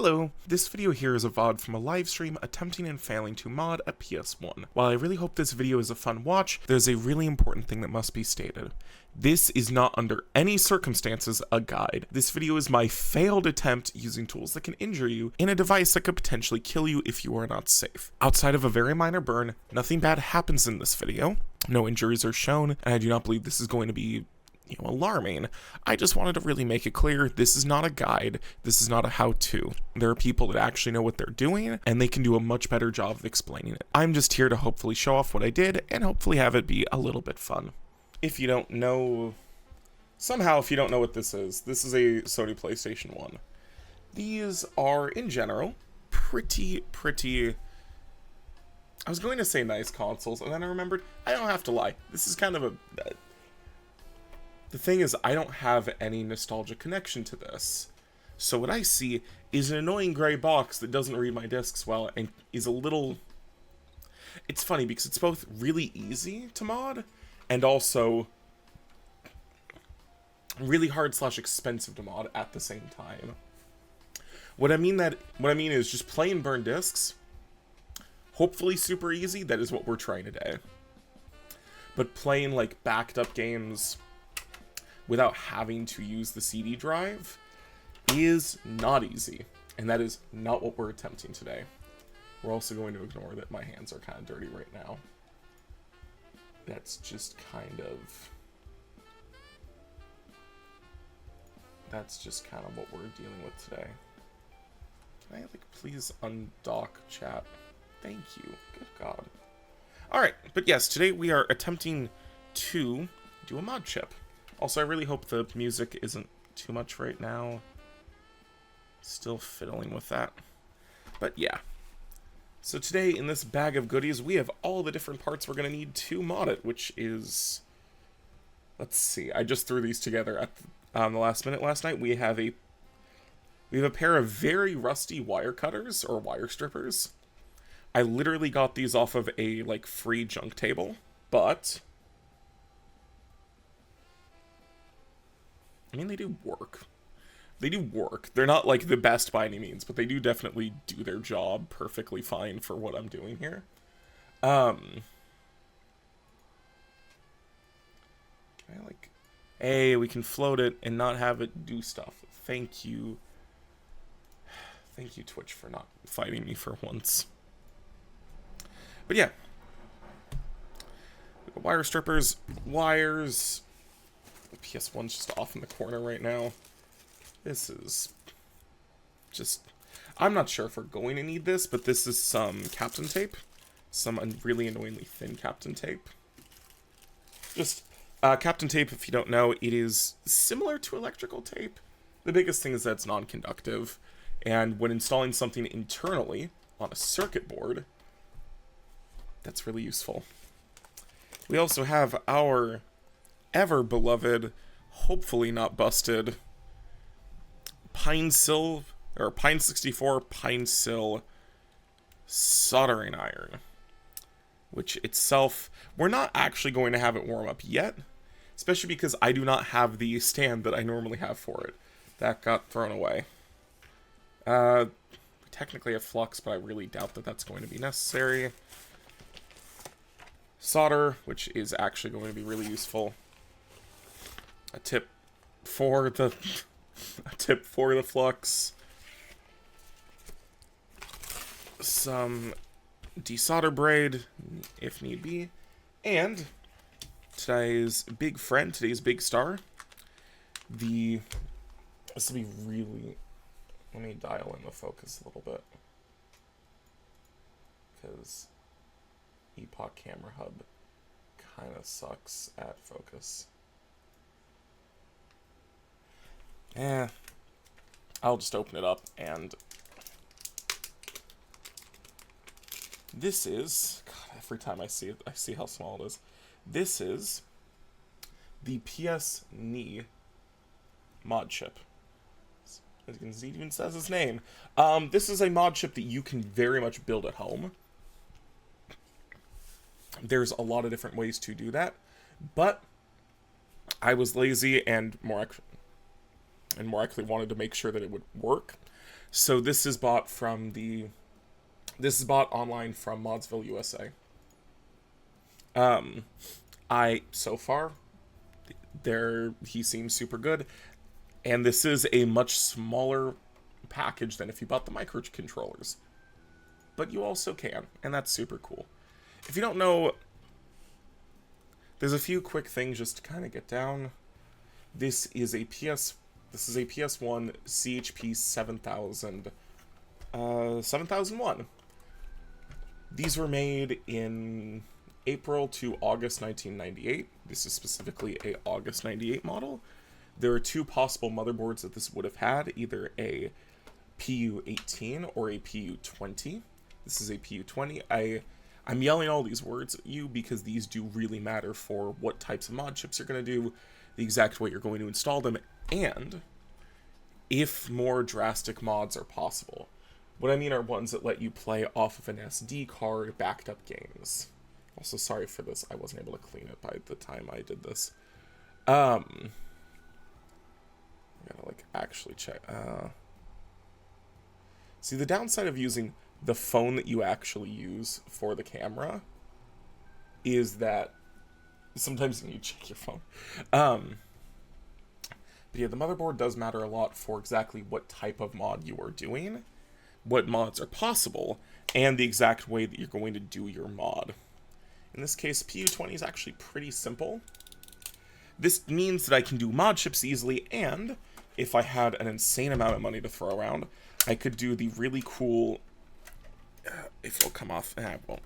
Hello! This video here is a VOD from a live stream attempting and failing to mod a PS1. While I really hope this video is a fun watch, there's a really important thing that must be stated. This is not under any circumstances a guide. This video is my failed attempt using tools that can injure you in a device that could potentially kill you if you are not safe. Outside of a very minor burn, nothing bad happens in this video. No injuries are shown, and I do not believe this is going to be alarming. I just wanted to really make it clear, this is not a guide, this is not a how-to. There are people that actually know what they're doing, and they can do a much better job of explaining it. I'm just here to hopefully show off what I did, and hopefully have it be a little bit fun. If you don't know, if you don't know what this is a Sony PlayStation 1. These are, in general, pretty, I was going to say nice consoles, and then I remembered, I don't have to lie. This is kind of a... The thing is, I don't have any nostalgic connection to this. So what I see is an annoying gray box that doesn't read my discs well and is a little... It's funny because it's both really easy to mod and also really hard/expensive to mod at the same time. What I mean is just play and burn discs. Hopefully super easy, that is what we're trying today. But playing like backed up games without having to use the CD drive is not easy, and that is not what we're attempting today. We're also going to ignore that my hands are kind of dirty right now. That's just kind of what we're dealing with today. Can I, please undock chat? Thank you. Good God. Alright, but yes, today we are attempting to do a mod chip. Also, I really hope the music isn't too much right now. Still fiddling with that. But yeah. So today, in this bag of goodies, we have all the different parts we're going to need to mod it, which is... Let's see, I just threw these together at the last minute last night. We have a pair of very rusty wire cutters, or wire strippers. I literally got these off of a, free junk table, but... I mean, they do work. They do work. They're not, the best by any means, but they do definitely do their job perfectly fine for what I'm doing here. Hey, we can float it and not have it do stuff. Thank you. Thank you, Twitch, for not fighting me for once. But yeah. Wire strippers, wires... PS1's just off in the corner right now. This is just... I'm not sure if we're going to need this, but this is some Captain tape. Some really annoyingly thin Captain tape. Just, Captain tape, if you don't know, it is similar to electrical tape. The biggest thing is that it's non-conductive, and when installing something internally on a circuit board, that's really useful. We also have our ever beloved, hopefully not busted, Pine 64 Pine Sill soldering iron, which itself, we're not actually going to have it warm up yet, especially because I do not have the stand that I normally have for it. That got thrown away. We technically have flux, but I really doubt that that's going to be necessary. Solder, which is actually going to be really useful. A tip for the flux. Some desolder braid, if need be. And today's big friend, today's big star. This will be really... Let me dial in the focus a little bit. Because Epoch Camera Hub kind of sucks at focus. I'll just open it up, and this is, God, every time I see it, I see how small it is. This is the PSNee mod chip. As you can see, it even says its name. This is a mod chip that you can very much build at home. There's a lot of different ways to do that, but I was lazy and more actually wanted to make sure that it would work. So this is bought from the... This is bought online from Modsville, USA. So far, he seems super good. And this is a much smaller package than if you bought the microcontrollers. But you also can, and that's super cool. If you don't know, there's a few quick things just to kind of get down. This is a PS1 CHP 7001. These were made in April to August 1998. This is specifically a August 98 model. There are two possible motherboards that this would have had, either a PU18 or a PU20. This is a PU20. I'm yelling all these words at you because these do really matter for what types of mod chips you're going to do, the exact way you're going to install them, and if more drastic mods are possible. What I mean are ones that let you play off of an SD card backed up games. Also, sorry for this. I wasn't able to clean it by the time I did this. I gotta, actually check. See, the downside of using the phone that you actually use for the camera is that sometimes you need to check your phone. But yeah, the motherboard does matter a lot for exactly what type of mod you are doing, what mods are possible, and the exact way that you're going to do your mod. In this case, PU20 is actually pretty simple. This means that I can do mod chips easily, and if I had an insane amount of money to throw around, I could do the really cool, if it'll come off, it won't,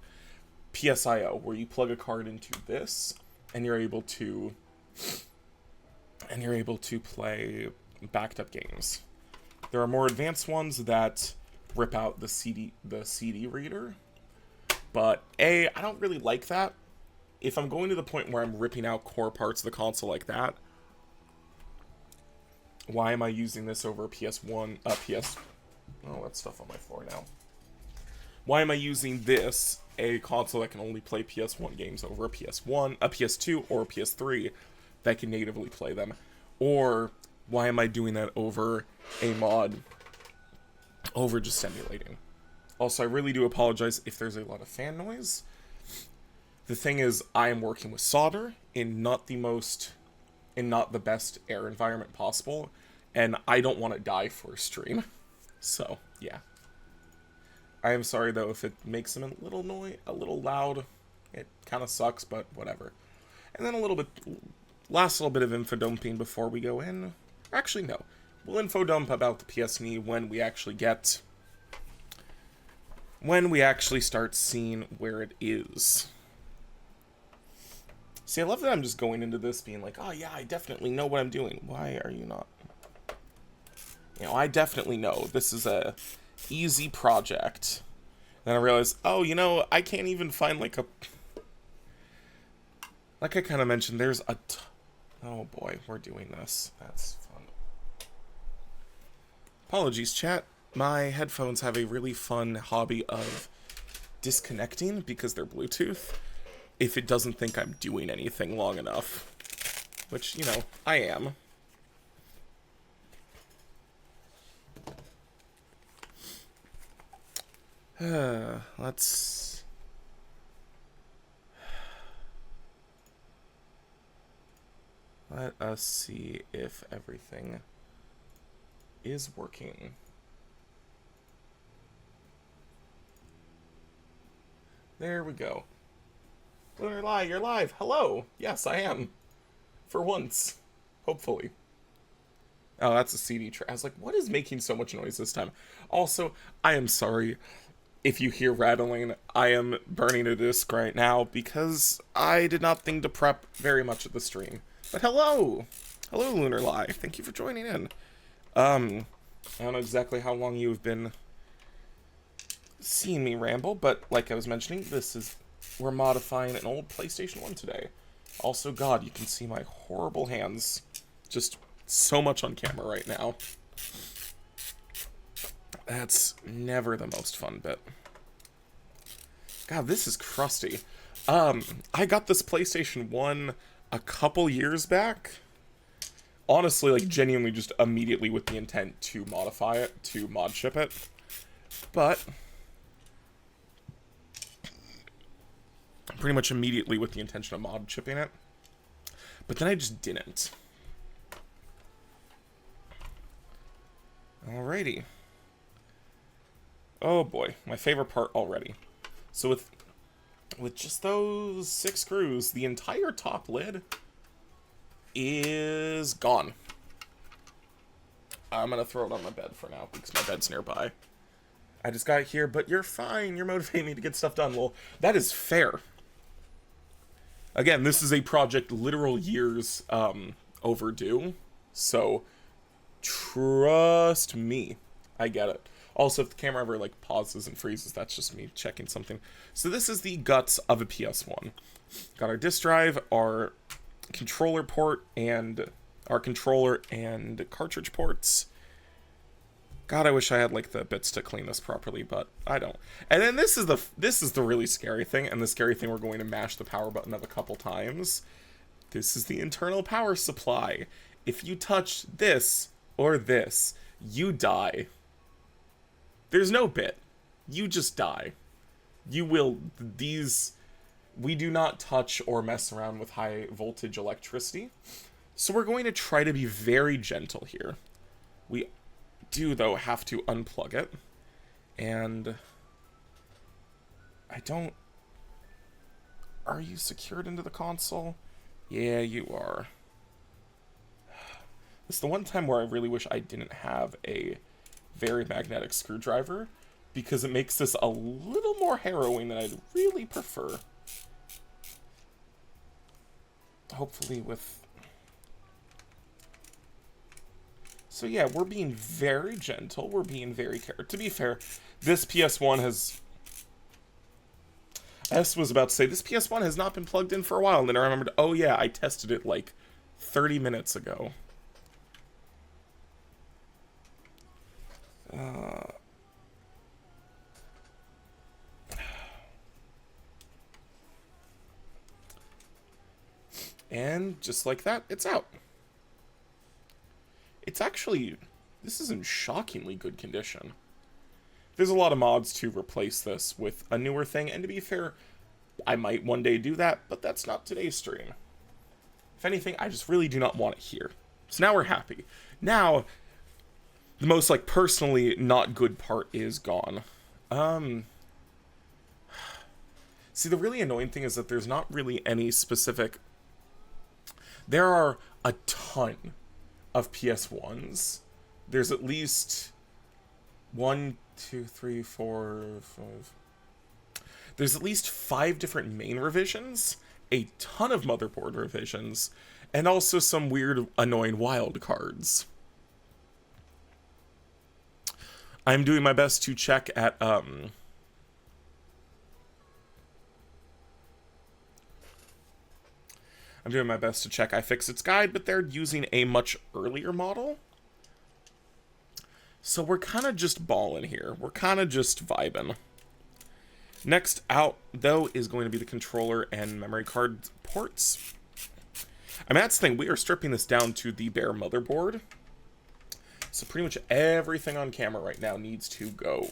PSIO, where you plug a card into this, and you're able to play backed up games. There are more advanced ones that rip out the CD reader, but I don't really like that. If I'm going to the point where I'm ripping out core parts of the console like that, why am I using this over PS1, oh, that's stuff on my floor now. Why am I using this, a console that can only play PS1 games, over a PS2, or a PS3 that can natively play them? Or why am I doing that over a mod, over just emulating? Also, I really do apologize if there's a lot of fan noise. The thing is, I am working with solder in not the best air environment possible, and I don't want to die for a stream. So, yeah. I am sorry, though, if it makes them a little loud. It kind of sucks, but whatever. And then last little bit of info dumping before we go in. Actually, no. We'll info dump about the PSNee when we actually start seeing where it is. See, I love that I'm just going into this being like, oh yeah, I definitely know what I'm doing. Why are you not? I definitely know. This is a easy project. Then I realized, oh, I can't even find like I kind of mentioned, there's oh boy, we're doing this. That's fun. Apologies, chat. My headphones have a really fun hobby of disconnecting because they're Bluetooth if it doesn't think I'm doing anything long enough. Which, I am. Let us see if everything is working. There we go. Lunar Lie, you're live. Hello. Yes, I am. For once. Hopefully. Oh, that's a CD track. I was like, what is making so much noise this time? Also, I am sorry if you hear rattling. I am burning a disc right now because I did not think to prep very much at the stream. But hello! Hello, Lunar Lie. Thank you for joining in. I don't know exactly how long you've been seeing me ramble, but like I was mentioning, we're modifying an old PlayStation 1 today. Also, God, you can see my horrible hands. Just so much on camera right now. That's never the most fun bit. God, this is crusty. I got this PlayStation 1 a couple years back. honestly, like, genuinely just immediately with the intent to modify it, to mod ship it. But pretty much immediately with the intention of mod shipping it. But then I just didn't. Alrighty. Oh boy, my favorite part already. So with just those 6 screws, the entire top lid is gone. I'm gonna throw it on my bed for now because my bed's nearby. I just got here, but you're fine. You're motivating me to get stuff done. Well, that is fair. Again, this is a project literal years overdue, so trust me, I get it. Also, if the camera ever like pauses and freezes, that's just me checking something. So this is the guts of a PS1. Got our disk drive, our controller port, and our controller and cartridge ports. God, I wish I had like the bits to clean this properly, but I don't. And then this is the really scary thing, and the scary thing we're going to mash the power button of a couple times. This is the internal power supply. If you touch this or this, you die. There's no bit. You just die. You will, we do not touch or mess around with high voltage electricity. So we're going to try to be very gentle here. We do, though, have to unplug it. And are you secured into the console? Yeah, you are. It's the one time where I really wish I didn't have a very magnetic screwdriver, because it makes this a little more harrowing than I'd really prefer. Hopefully with... So yeah, we're being very gentle, we're being very careful. To be fair, this PS1 has... I was about to say, this PS1 has not been plugged in for a while, and then I remembered, oh yeah, I tested it like 30 minutes ago. And just like that, it's out. It's actually, this is in shockingly good condition. There's a lot of mods to replace this with a newer thing, and to be fair, I might one day do that, but that's not today's stream. If anything, I just really do not want it here. So now we're happy. Now, the most, like, personally not good part is gone. See, the really annoying thing is that there's not really any specific... There are a ton of PS1s. There's at least 1, 2, 3, 4, 5... There's at least 5 different main revisions, a ton of motherboard revisions, and also some weird, annoying wild cards. I'm doing my best to check at, I'm doing my best to check iFixit's guide, but they're using a much earlier model. So we're kind of just balling here. We're kind of just vibing. Next out, though, is going to be the controller and memory card ports. I mean, that's the thing. We are stripping this down to the bare motherboard. So pretty much everything on camera right now needs to go.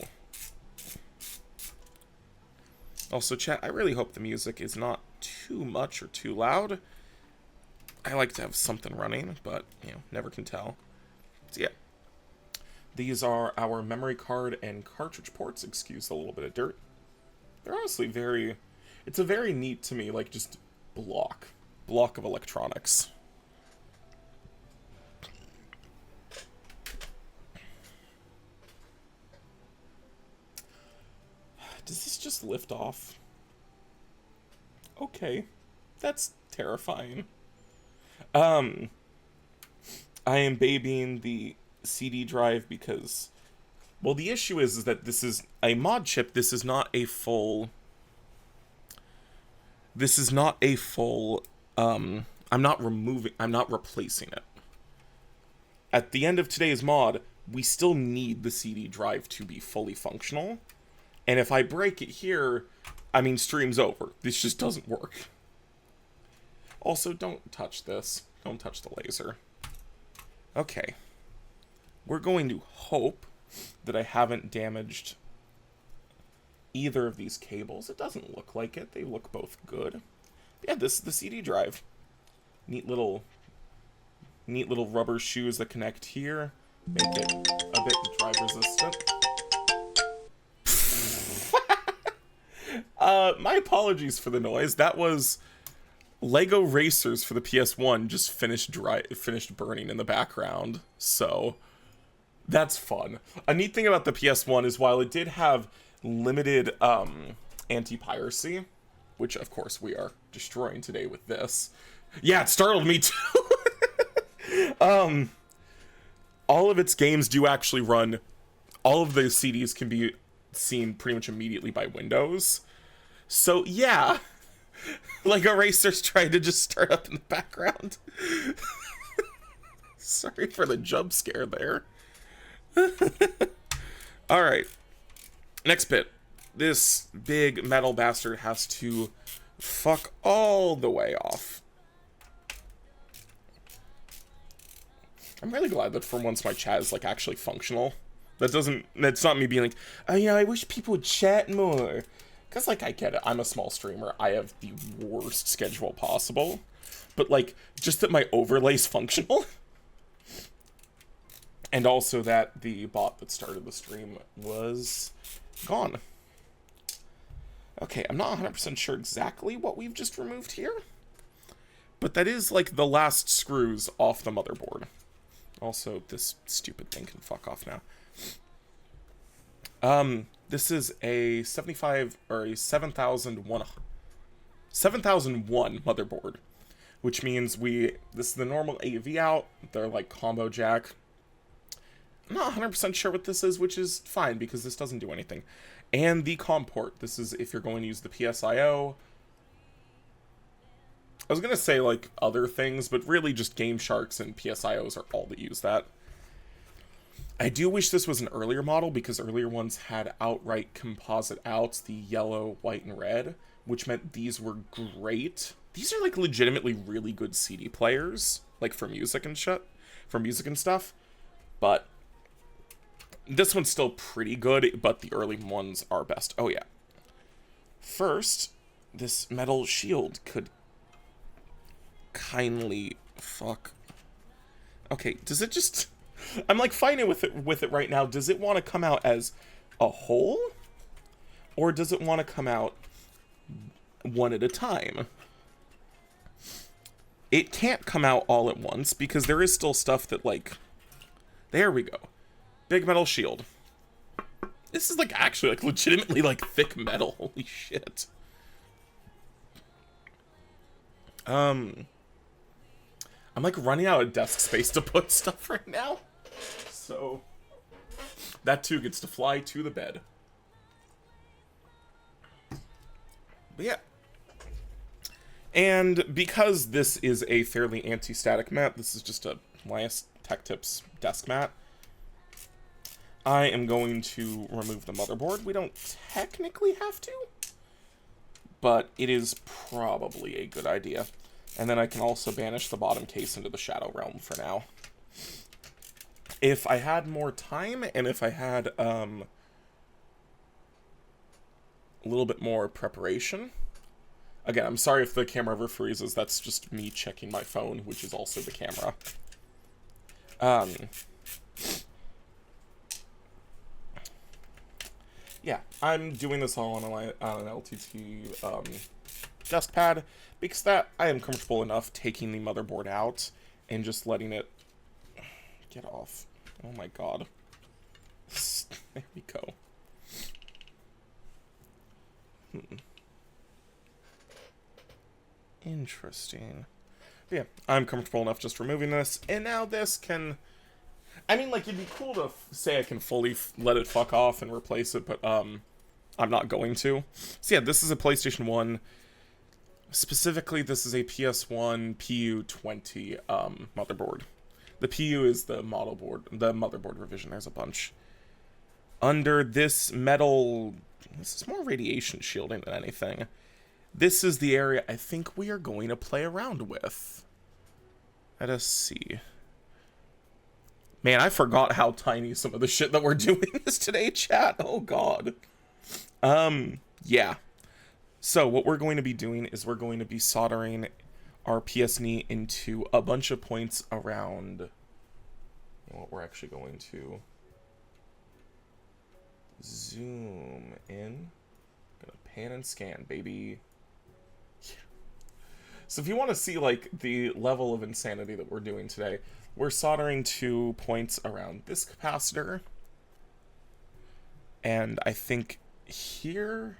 Also, chat, I really hope the music is not too much or too loud. I like to have something running, but, you know, never can tell. So, yeah. These are our memory card and cartridge ports. Excuse a little bit of dirt. They're honestly very... It's a very neat, to me, like, just block of electronics. Does this just lift off? Okay. That's terrifying. I am babying the CD drive because... Well, the issue is that this is a mod chip. This is not a full... This is not a full... I'm not replacing it. At the end of today's mod, we still need the CD drive to be fully functional. And if I break it here, I mean, stream's over. This just doesn't work. Also, don't touch this. Don't touch the laser. Okay. We're going to hope that I haven't damaged either of these cables. It doesn't look like it. They look both good. Yeah, this is the CD drive. Neat little rubber shoes that connect here. Make it a bit drive resistant. My apologies for the noise. That was Lego Racers for the PS1 just finished burning in the background. So that's fun. A neat thing about the PS1 is while it did have limited anti-piracy, which of course we are destroying today with this. Yeah, it startled me too. All of its games do actually run. All of the CDs can be seen pretty much immediately by Windows. So yeah, like Erasers tried to just start up in the background. Sorry for the jump scare there. All right, next bit. This big metal bastard has to fuck all the way off. I'm really glad that for once my chat is like actually functional. That's not me being like, oh, you know, I wish people would chat more. Because, like, I get it. I'm a small streamer. I have the worst schedule possible. But, like, just that my overlay's functional. And also that the bot that started the stream was gone. Okay, I'm not 100% sure exactly what we've just removed here. But that is, like, the last screws off the motherboard. Also, this stupid thing can fuck off now. This is a 7001 motherboard, which means this is the normal AV out. They're like combo jack. I'm not 100% sure what this is, which is fine because this doesn't do anything. And the COM port. This is if you're going to use the PSIO. I was going to say like other things, but really just Game Sharks and PSIOs are all that use that. I do wish this was an earlier model because earlier ones had outright composite outs, the yellow, white, and red, which meant these were great. These are like legitimately really good CD players, like for music and stuff. But this one's still pretty good, but the early ones are best. Oh yeah. First, this metal shield could kindly fuck. Okay, does it just... I'm like fighting with it right now. Does it want to come out as a whole? Or does it want to come out one at a time? It can't come out all at once because there is still stuff that like... There we go. Big metal shield. This is like actually like legitimately like thick metal. Holy shit. I'm like running out of desk space to put stuff right now. So that too gets to fly to the bed. But yeah. And because this is a fairly anti-static mat, this is just a Linus Tech Tips desk mat, I am going to remove the motherboard. We don't technically have to, but it is probably a good idea. And then I can also banish the bottom case into the Shadow Realm for now. If I had more time, and if I had a little bit more preparation... Again, I'm sorry if the camera ever freezes, that's just me checking my phone, which is also the camera. Yeah, I'm doing this all on an LTT desk pad, because that I am comfortable enough taking the motherboard out and just letting it get off. Oh my god. There we go. Interesting. But yeah, I'm comfortable enough just removing this, and now this can... I mean, like, it'd be cool to say I can fully let it fuck off and replace it, but I'm not going to. So yeah, this is a PlayStation 1. Specifically, this is a PS1 PU20 motherboard. The PU is the motherboard revision. There's a bunch. Under this metal... This is more radiation shielding than anything. This is the area I think we are going to play around with. Let us see. Man, I forgot how tiny some of the shit that we're doing is today, chat. Oh, God. Yeah. So what we're going to be doing is we're going to be soldering our PSNee into a bunch of points around what we're actually going to zoom in. Gonna pan and scan, baby. Yeah. So if you want to see like the level of insanity that we're doing today, we're soldering to points around this capacitor. And I think here...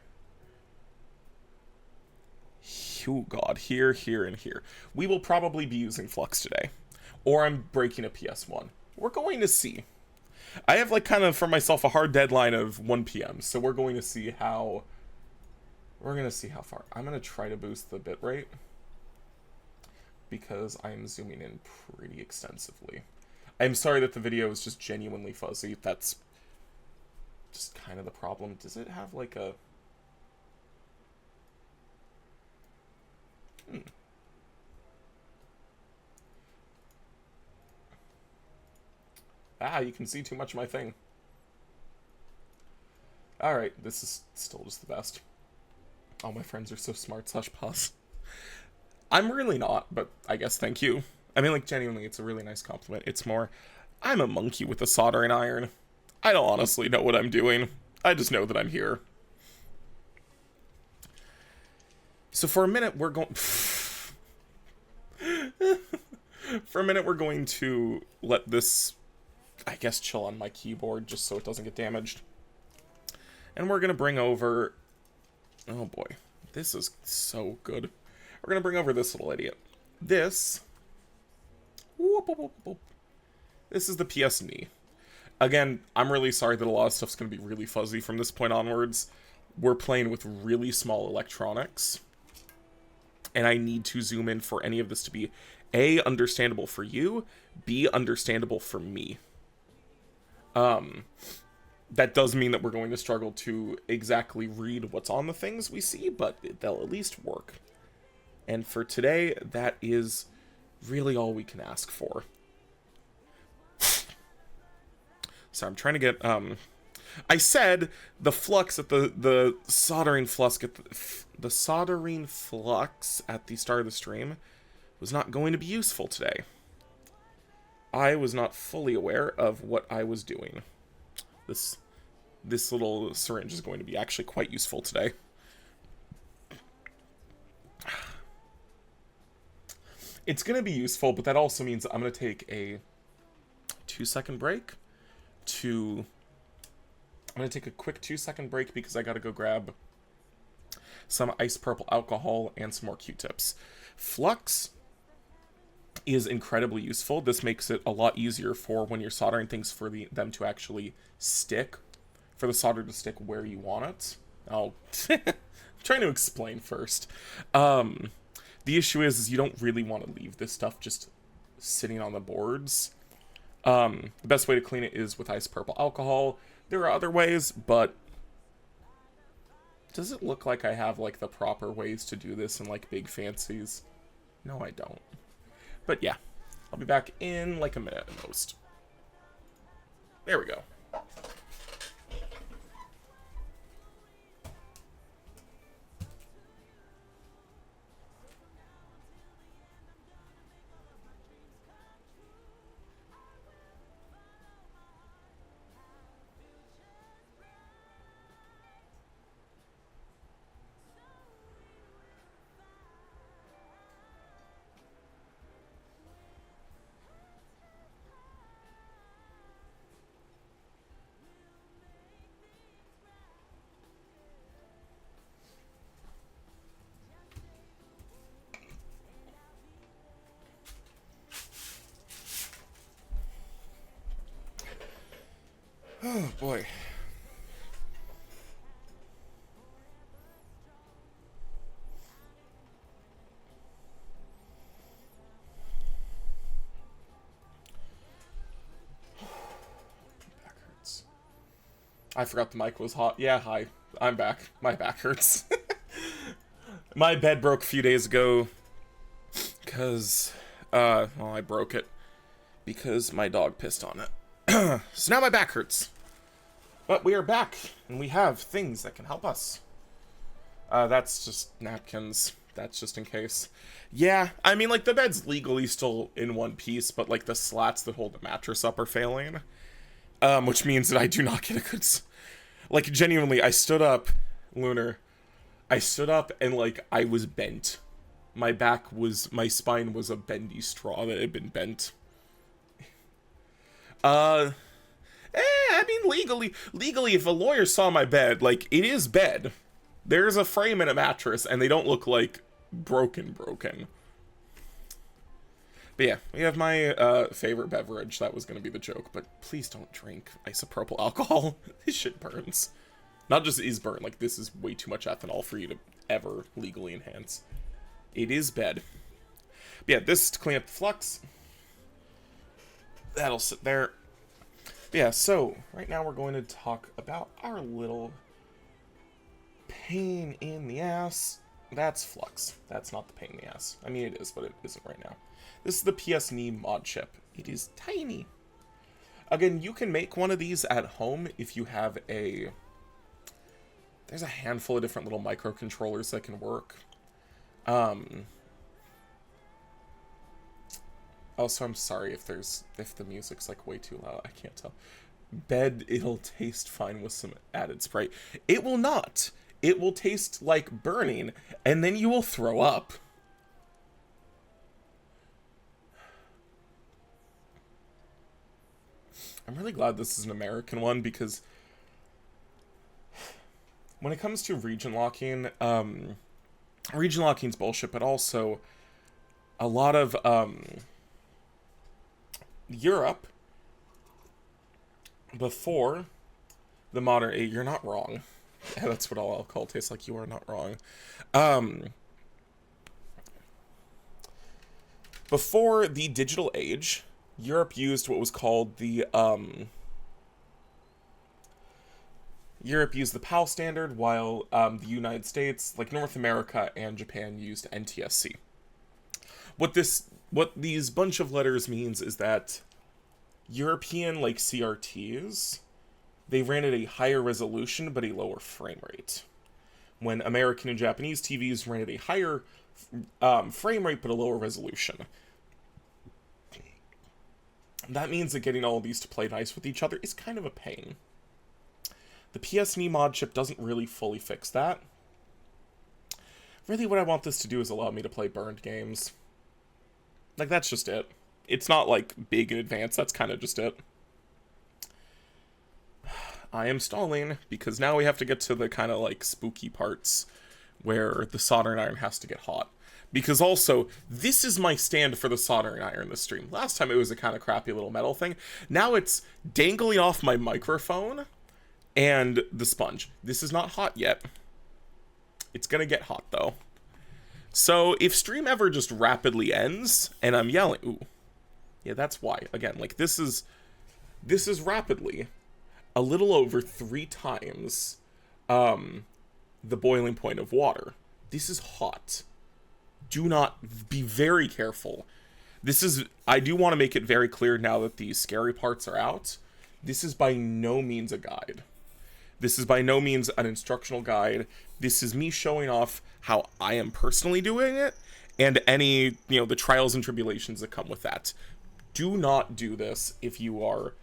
Oh god, here, and here. We will probably be using flux today. Or I'm breaking a PS1. We're going to see. I have like kind of for myself a hard deadline of 1 p.m. So we're going to see how... We're going to see how far. I'm going to try to boost the bitrate. Because I'm zooming in pretty extensively. I'm sorry that the video is just genuinely fuzzy. That's just kind of the problem. Does it have like a... Ah, you can see too much of my thing. Alright, this is still just the best. All my friends are so smart / pause. I'm really not, but I guess thank you. I mean, like, genuinely, it's a really nice compliment. It's more, I'm a monkey with a soldering iron. I don't honestly know what I'm doing. I just know that I'm here. So for a minute, we're going... For a minute, we're going to let this, I guess, chill on my keyboard just so it doesn't get damaged. And we're going to bring over... Oh boy, this is so good. We're going to bring over this little idiot. This... This is the PSNee. Again, I'm really sorry that a lot of stuff's going to be really fuzzy from this point onwards. We're playing with really small electronics. And I need to zoom in for any of this to be A, understandable for you, B, understandable for me. That does mean that we're going to struggle to exactly read what's on the things we see, but they'll at least work. And for today, that is really all we can ask for. So I'm trying to get, I said the flux at the soldering flux at the soldering flux at the start of the stream was not going to be useful today. I was not fully aware of what I was doing. This little syringe is going to be actually quite useful today. It's going to be useful, but that also means I'm going to take a 2-second break I'm going to take a quick 2-second break because I got to go grab some ice purple alcohol and some more Q-tips. Flux is incredibly useful. This makes it a lot easier for when you're soldering things for them to actually stick, for the solder to stick where you want it. I'm trying to explain first. The issue is you don't really want to leave this stuff just sitting on the boards. The best way to clean it is with ice purple alcohol. There are other ways, but does it look like I have like the proper ways to do this in like big fancies? No, I don't. But yeah, I'll be back in like a minute at most. There we go. Oh boy. Back hurts. I forgot the mic was hot. Yeah, hi. I'm back. My back hurts. My bed broke a few days ago because, well, I broke it. because my dog pissed on it. So now my back hurts. But we are back, and we have things that can help us. That's just napkins. That's just in case. Yeah, I mean, like, the bed's legally still in one piece, but, like, the slats that hold the mattress up are failing. Which means that I do not get a good... Like, genuinely, I stood up, Lunar. I stood up, and, like, I was bent. My spine was a bendy straw that had been bent. I mean, legally, if a lawyer saw my bed, like, it is bed. There's a frame and a mattress, and they don't look like broken. But yeah, we have my favorite beverage. That was going to be the joke, but please don't drink isopropyl alcohol. This shit burns. Not just is burn, like, this is way too much ethanol for you to ever legally enhance. It is bed. But yeah, this is to clean up the flux. That'll sit there. But yeah, so right now we're going to talk about our little pain in the ass. That's flux. That's not the pain in the ass. I mean, it is, but it isn't right now. This is the PSNee mod chip. It is tiny. Again, you can make one of these at home if you have a... There's a handful of different little microcontrollers that can work. Also, I'm sorry if the music's like way too loud. I can't tell. Bed, it'll taste fine with some added Sprite. It will not. It will taste like burning, and then you will throw up. I'm really glad this is an American one, because when it comes to region locking, region locking's bullshit, but also a lot of Europe before the modern age, you're not wrong. Yeah, that's what all alcohol tastes like. You are not wrong. Before the digital age, Europe used what was called the PAL standard, while the United States, like North America and Japan, used NTSC. What these bunch of letters means is that European, like, CRTs, they ran at a higher resolution but a lower frame rate. When American and Japanese TVs ran at a higher frame rate but a lower resolution. That means that getting all of these to play nice with each other is kind of a pain. The PSNee mod chip doesn't really fully fix that. Really, what I want this to do is allow me to play burned games. Like, that's just it. It's not, like, big in advance. That's kind of just it. I am stalling, because now we have to get to the kind of, like, spooky parts where the soldering iron has to get hot. Because also, this is my stand for the soldering iron this stream. Last time it was a kind of crappy little metal thing. Now it's dangling off my microphone and the sponge. This is not hot yet. It's gonna get hot, though. So, if stream ever just rapidly ends, and I'm yelling... Ooh. Yeah, that's why. Again, like, this is rapidly a little over 3 times the boiling point of water. This is hot. Do not... Be very careful. I do want to make it very clear now that the scary parts are out. This is by no means a guide. This is by no means an instructional guide. This is me showing off how I am personally doing it, and any, the trials and tribulations that come with that. Do not do this if you are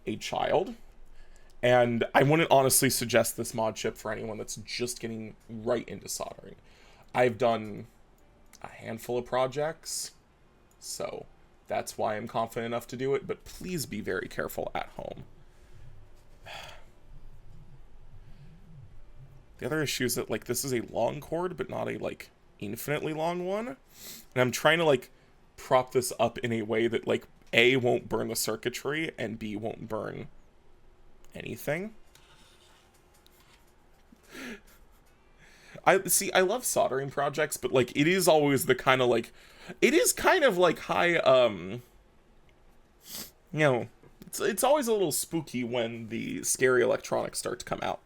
a child, and I wouldn't honestly suggest this mod chip for anyone that's just getting right into soldering. I've done a handful of projects, so that's why I'm confident enough to do it, but please be very careful at home. The other issue is that, like, this is a long cord, but not a, like, infinitely long one. And I'm trying to, like, prop this up in a way that, like, A, won't burn the circuitry, and B, won't burn anything. I love soldering projects, but, like, it is always the kind of, like... It is kind of, like, high, it's always a little spooky when the scary electronics start to come out.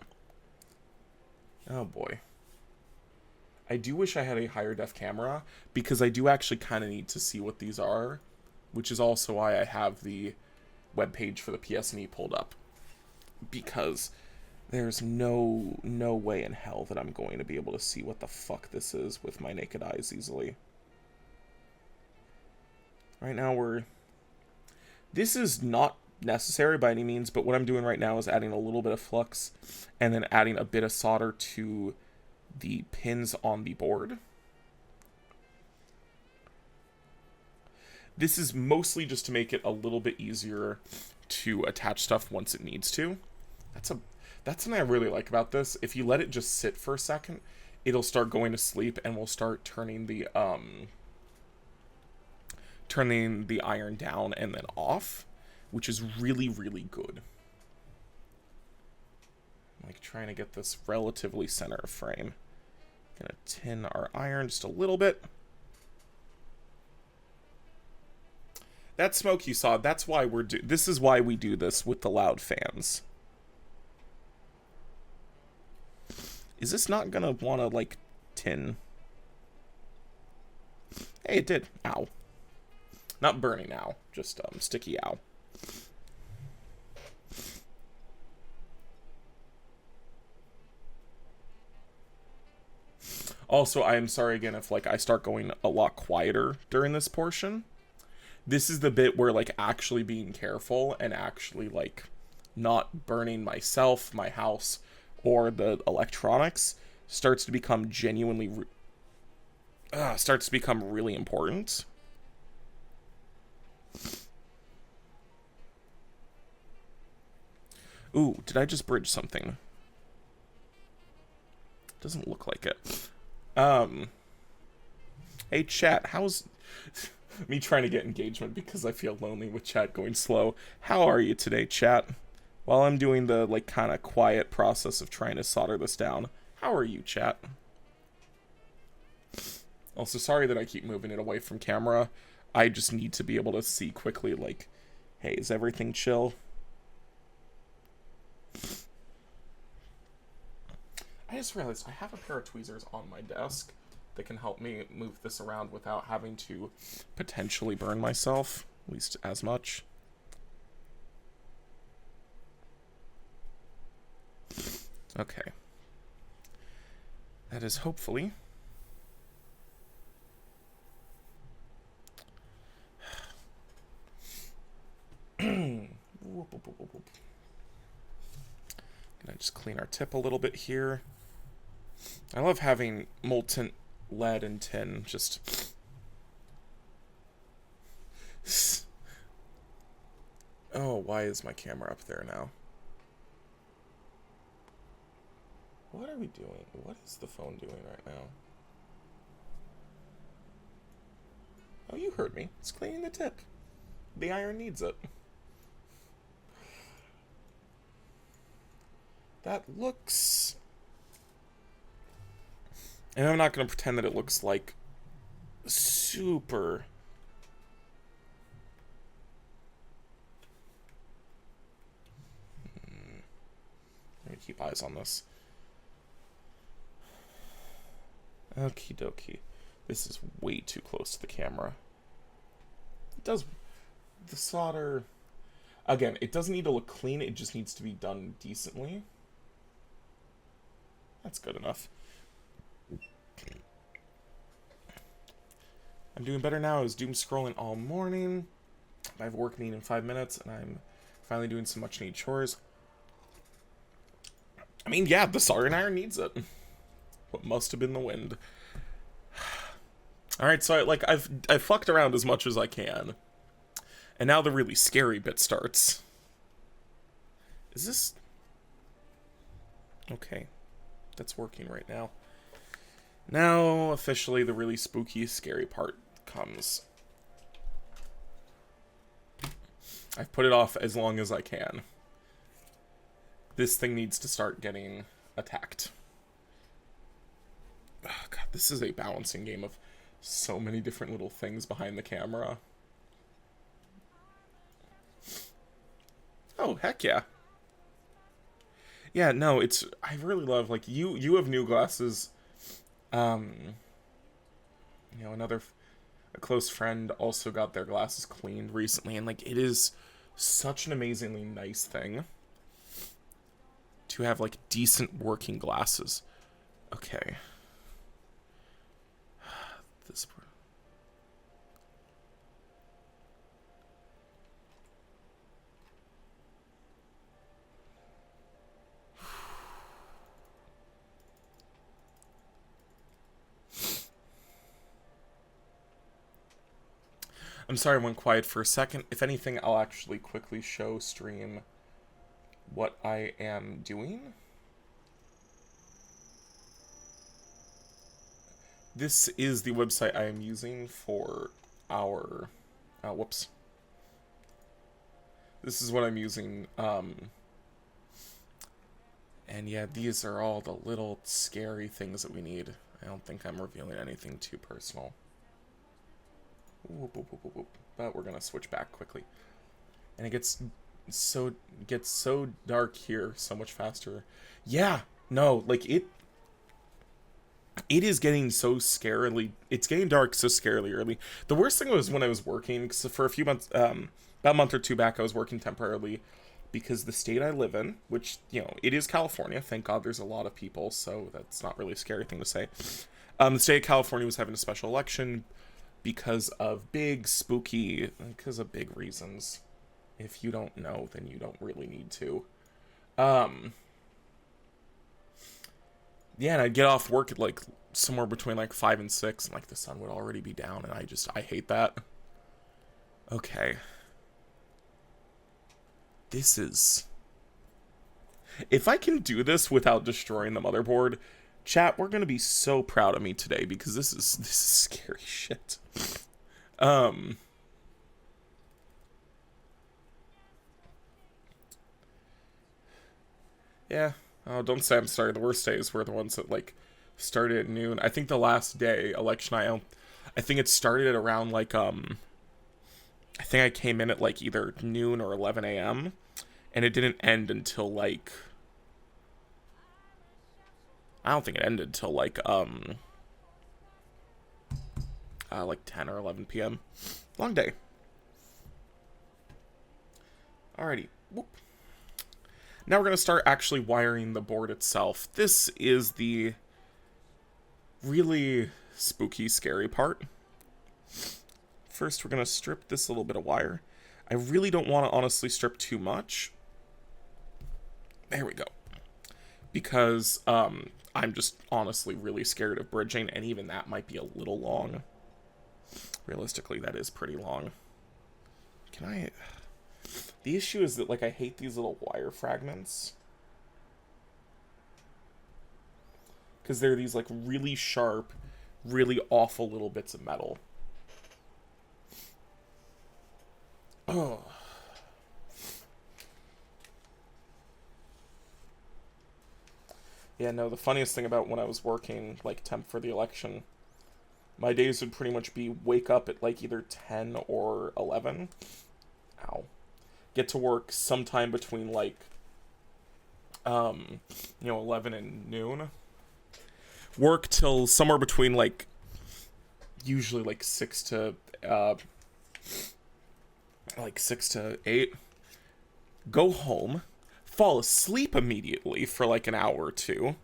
Oh boy. I do wish I had a higher def camera, because I do actually kind of need to see what these are which is also why I have the webpage for the PSNee pulled up. Because there's no way in hell that I'm going to be able to see what the fuck this is with my naked eyes easily. Right now this is not necessary by any means, but what I'm doing right now is adding a little bit of flux and then adding a bit of solder to the pins on the board. This is mostly just to make it a little bit easier to attach stuff once it needs to. That's something I really like about this. If you let it just sit for a second, it'll start going to sleep and we'll start turning the iron down and then off, which is really, really good. I'm like trying to get this relatively center of frame. Gonna tin our iron just a little bit. That smoke you saw, that's why this is why we do this with the loud fans. Is this not gonna wanna, like, tin? Hey, it did. Ow. Not burning ow, just, sticky ow. Also, I am sorry again if, like, I start going a lot quieter during this portion. This is the bit where, like, actually being careful and actually, like, not burning myself, my house, or the electronics starts to become genuinely really important. Ooh, did I just bridge something? Doesn't look like it. Hey chat, how's me trying to get engagement because I feel lonely with chat going slow. How are you today, chat? While I'm doing the, like, kind of quiet process of trying to solder this down. How are you, chat? Also, sorry that I keep moving it away from camera. I just need to be able to see quickly, like, hey, is everything chill? I just realized I have a pair of tweezers on my desk that can help me move this around without having to potentially burn myself, at least as much. Okay. That is hopefully... Can I just clean our tip a little bit here? I love having molten lead and tin, just... Oh, why is my camera up there now? What are we doing? What is the phone doing right now? Oh, you heard me. It's cleaning the tip. The iron needs it. That looks... And I'm not going to pretend that it looks, like, super... Let me keep eyes on this. Okie dokie. This is way too close to the camera. It does... The solder... Again, it doesn't need to look clean, it just needs to be done decently. That's good enough. I'm doing better now. I was doom scrolling all morning. I have a work meeting in 5 minutes, and I'm finally doing some much needed chores. I mean, yeah, the soldering iron needs it. What must have been the wind. Alright, so I've fucked around as much as I can. And now the really scary bit starts. Is this... Okay. That's working right now. Now, officially, the really spooky, scary part comes. I've put it off as long as I can. This thing needs to start getting attacked. Oh, God, this is a balancing game of so many different little things behind the camera. Oh, heck yeah. Yeah, no, it's... I really love, like, you have new glasses. You know, A close friend also got their glasses cleaned recently, and like it is such an amazingly nice thing to have like decent working glasses. Okay. This. I'm sorry I went quiet for a second. If anything, I'll actually quickly show stream what I am doing. This is the website I am using for our... whoops. This is what I'm using. And yeah, these are all the little scary things that we need. I don't think I'm revealing anything too personal. Whoop, whoop, whoop, whoop, whoop. But we're gonna switch back quickly. And it gets so dark here so much faster. Yeah, no, like it is getting so scarily. It's getting dark so scarily early. The worst thing was when I was working, because for a few months, about a month or two back, I was working temporarily because the state I live in, which, you know, it is California. Thank God there's a lot of people, so that's not really a scary thing to say. The state of California was having a special election because of big reasons. If you don't know, then you don't really need to. Yeah, and I'd get off work at like somewhere between like 5 and 6, and like the sun would already be down, and I hate that. Okay. This is... If I can do this without destroying the motherboard, chat, we're gonna be so proud of me today, because this is scary shit. Yeah. Oh, don't say I'm sorry. The worst days were the ones that, like, started at noon. I think the last day, election night, I think it started at around, like, I think I came in at, like, either noon or 11 a.m., and it didn't end until, like... I don't think it ended until, like 10 or 11 p.m. Long day. Alrighty. Whoop. Now we're going to start actually wiring the board itself. This is the really spooky, scary part. First, we're going to strip this little bit of wire. I really don't want to honestly strip too much. There we go. Because I'm just honestly really scared of bridging, and even that might be a little long. Realistically, that is pretty long. Can I... The issue is that, like, I hate these little wire fragments. Because they're these, like, really sharp, really awful little bits of metal. Oh. Yeah, no, the funniest thing about when I was working, like, temp for the election, my days would pretty much be wake up at, like, either 10 or 11. Ow. Get to work sometime between, like, 11 and noon. Work till somewhere between, like, usually, like, 6 to 8. Go home. Fall asleep immediately for, like, an hour or two.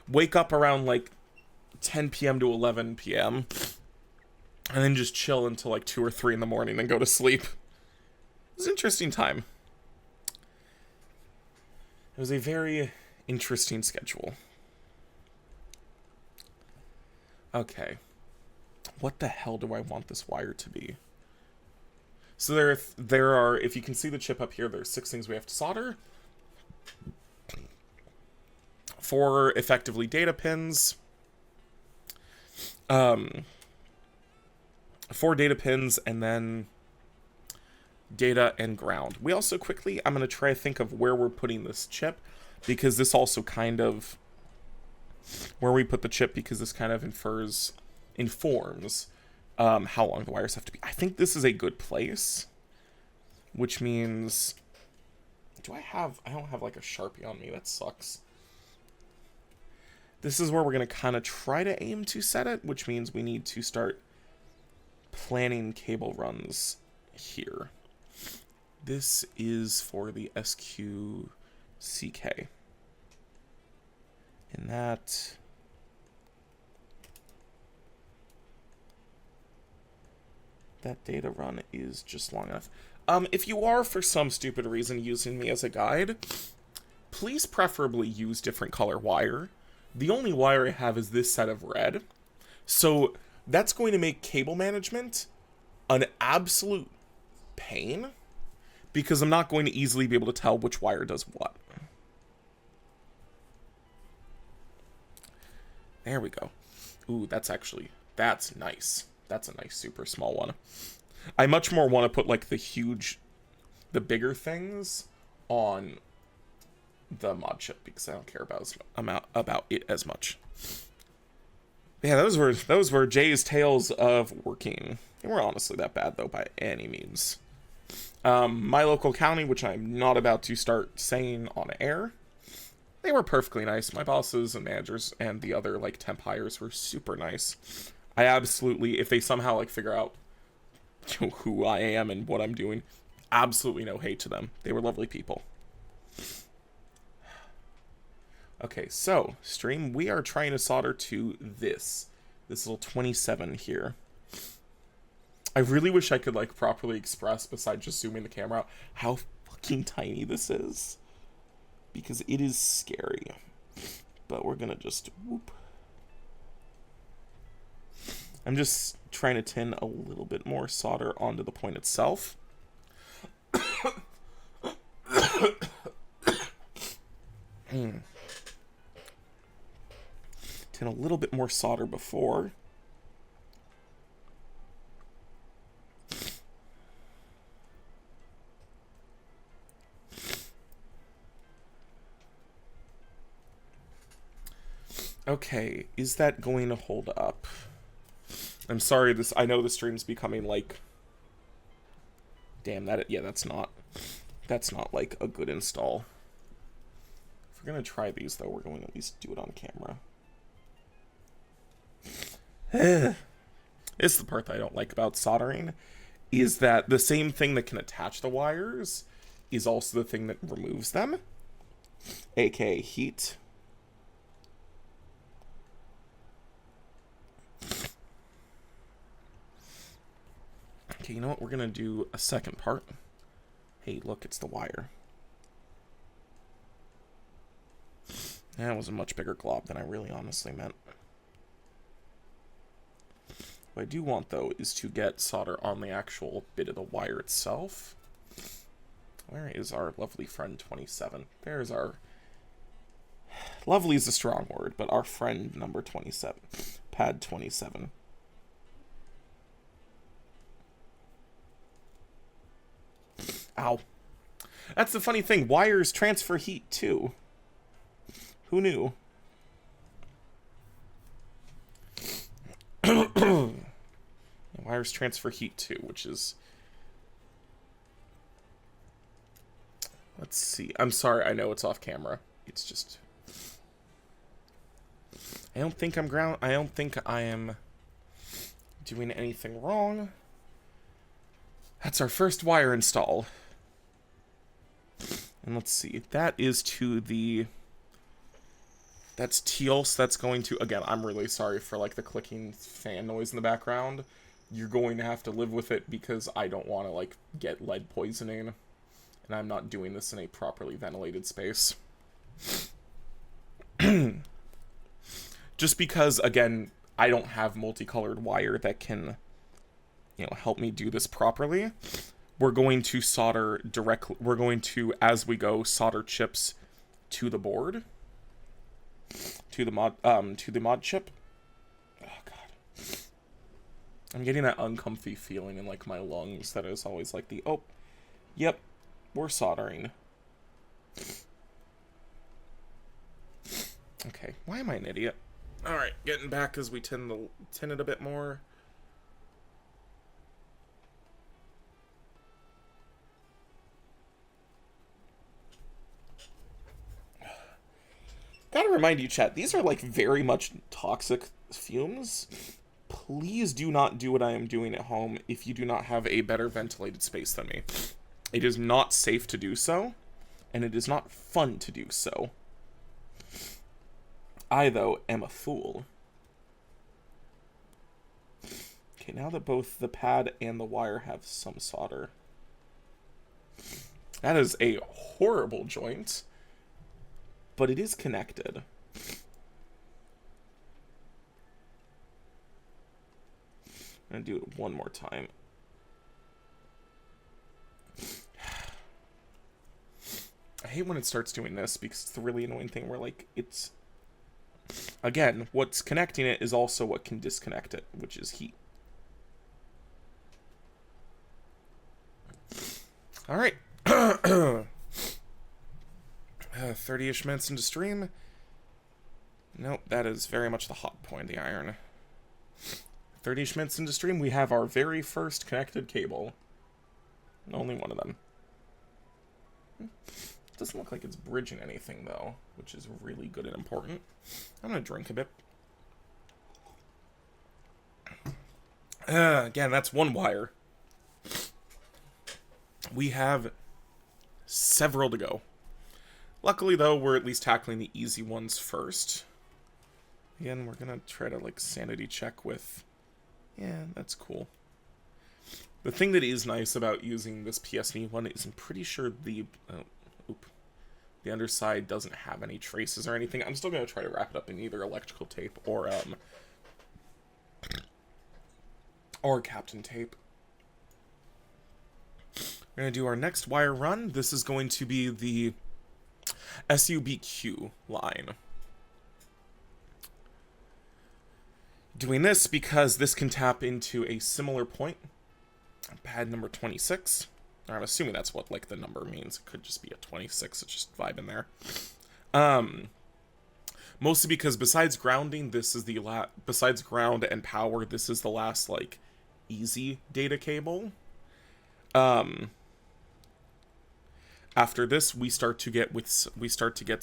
Wake up around, like, 10 p.m. to 11 p.m. And then just chill until, like, 2 or 3 in the morning and go to sleep. It was an interesting time. It was a very interesting schedule. Okay. What the hell do I want this wire to be? So there are, if you can see the chip up here, there's 6 things we have to solder. 4 effectively data pins. 4 data pins, and then data and ground. We also quickly, I'm going to try to think of where we're putting this chip, because this also kind of, where we put the chip, because this kind of informs how long the wires have to be. I think this is a good place, which means, I don't have like a Sharpie on me, that sucks. This is where we're going to kind of try to aim to set it, which means we need to start planning cable runs here. This is for the SQCK. And that data run is just long enough. If you are, for some stupid reason, using me as a guide, please preferably use different color wire. The only wire I have is this set of red. So that's going to make cable management an absolute pain, because I'm not going to easily be able to tell which wire does what. There we go. Ooh, that's nice. That's a nice super small one. I much more want to put like the bigger things on the mod chip, because I don't care about it as much. Yeah, those were Jay's tales of working. They weren't honestly that bad though by any means. My local county, which I'm not about to start saying on air, they were perfectly nice. My bosses and managers and the other like temp hires were super nice. I absolutely, if they somehow like figure out who I am and what I'm doing, absolutely no hate to them. They were lovely people. Okay, so stream, we are trying to solder to this little 27 here. I really wish I could like properly express, besides just zooming the camera out, how fucking tiny this is, because it is scary. But we're gonna just whoop. I'm just trying to tin a little bit more solder onto the point itself. Tin a little bit more solder before. Okay, is that going to hold up? I'm sorry, I know the stream's becoming like, damn, that's not like a good install. If we're gonna try these though, we're going to at least do it on camera. It's the part that I don't like about soldering, is that the same thing that can attach the wires is also the thing that removes them, aka heat. Okay, you know what? We're gonna do a second part. Hey, look, it's the wire. That was a much bigger glob than I really honestly meant. What I do want, though, is to get solder on the actual bit of the wire itself. Where is our lovely friend 27? There's our... Lovely is a strong word, but our friend number 27. Pad 27. Ow. That's the funny thing. Wires transfer heat, too. Who knew? Wires transfer heat, too, which is... Let's see. I'm sorry, I know it's off camera. It's just... I don't think I am doing anything wrong. That's our first wire install. And let's see, that is to the... That's teal, so that's going to... Again, I'm really sorry for, like, the clicking fan noise in the background. You're going to have to live with it because I don't want to, like, get lead poisoning. And I'm not doing this in a properly ventilated space. Just because, again, I don't have multicolored wire that can, you know, help me do this properly. We're going to solder directly. We're going to, as we go, solder chips to the board, to the mod chip. Oh god, I'm getting that uncomfy feeling in like my lungs that is always like the yep, we're soldering. Okay, why am I an idiot? All right, getting back as we tin it a bit more. Gotta remind you, chat, these are like very much toxic fumes. please do not do what I am doing at home if you do not have a better ventilated space than me. It is not safe to do so, and it is not fun to do so. I, though, am a fool. Okay, now that both the pad and the wire have some solder. That is a horrible joint, but it is connected. I'm going to do it one more time. I hate when it starts doing this because it's the really annoying thing where, like, it's... Again, what's connecting it is also what can disconnect it, which is heat. Alright. 30-ish minutes into stream. Nope, that is very much the hot point of the iron. 30-ish minutes into stream, we have our very first connected cable. Only one of them. Doesn't look like it's bridging anything, though, which is really good and important. I'm gonna drink a bit. Again, that's one wire. We have several to go. Luckily, though, we're at least tackling the easy ones first. Again, we're gonna try to, like, sanity check with... Yeah, that's cool. The thing that is nice about using this PSNee one is I'm pretty sure the... the underside doesn't have any traces or anything. I'm still gonna try to wrap it up in either electrical tape or Captain tape. We're going to do our next wire run. This is going to be the SUBQ line. Doing this because this can tap into a similar point. Pad number 26. I'm assuming that's what, like, the number means. It could just be a 26. It's just vibing there. Mostly because besides grounding, this is the besides ground and power, this is the last, like, easy data cable. After this, we start to get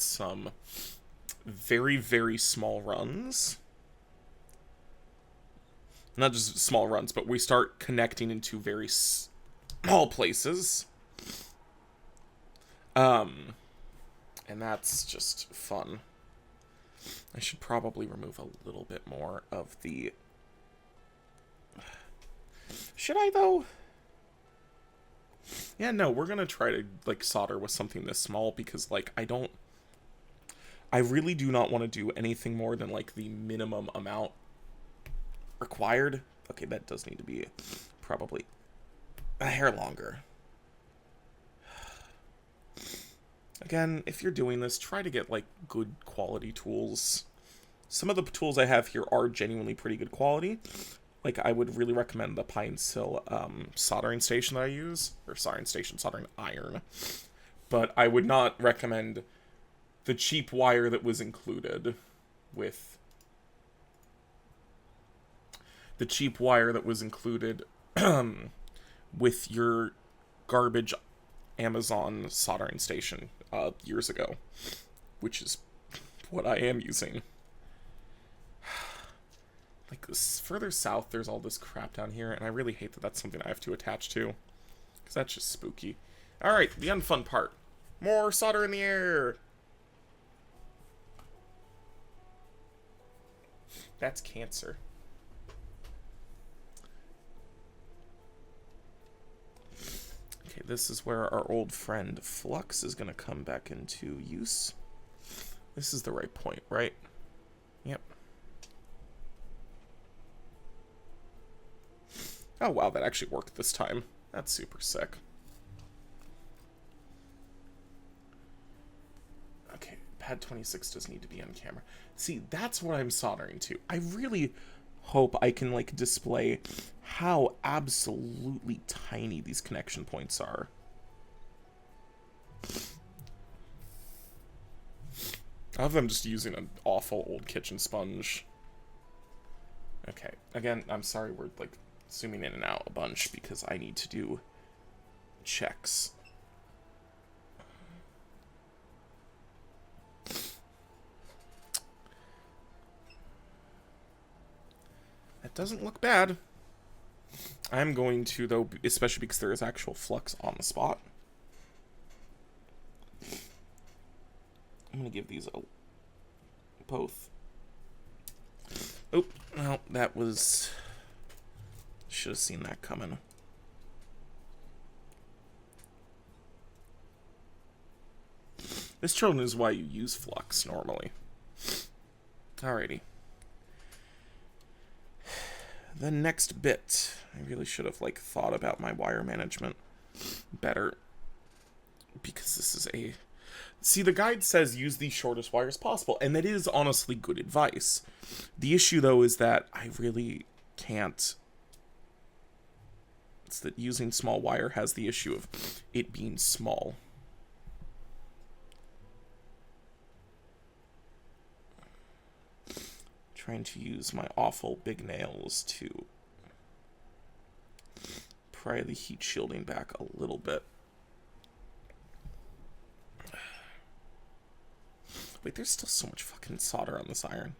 some very, very small runs. Not just small runs, but we start connecting into very small places. And that's just fun. I should probably remove a little bit more of the... Should I, though? Yeah, no, we're gonna try to, like, solder with something this small because, like, I really do not want to do anything more than, like, the minimum amount required. Okay, that does need to be probably a hair longer. Again, if you're doing this, try to get, like, good quality tools. Some of the tools I have here are genuinely pretty good quality. Like, I would really recommend the Pine Sill soldering station that I use. Or soldering iron. But I would not recommend the cheap wire that was included with... The cheap wire that was included with your garbage Amazon soldering station years ago. Which is what I am using. Like, further south, there's all this crap down here, and I really hate that that's something I have to attach to. Because that's just spooky. Alright, the unfun part. More solder in the air! That's cancer. Okay, this is where our old friend Flux is going to come back into use. This is the right point, right? Yep. Oh, wow, that actually worked this time. That's super sick. Okay, pad 26 does need to be on camera. See, that's what I'm soldering to. I really hope I can, like, display how absolutely tiny these connection points are. I have them just using an awful old kitchen sponge. Okay, again, I'm sorry we're, like, zooming in and out a bunch because I need to do checks. That doesn't look bad. I'm going to, though, especially because there is actual flux on the spot, I'm going to give these both. Oh, well, that was... Should have seen that coming. This children is why you use flux normally. Alrighty. The next bit. I really should have, like, thought about my wire management better. Because this is a... See, the guide says use the shortest wires possible, and that is honestly good advice. The issue, though, is that I really can't... It's that using small wire has the issue of it being small. Trying to use my awful big nails to pry the heat shielding back a little bit. Wait, there's still so much fucking solder on this iron.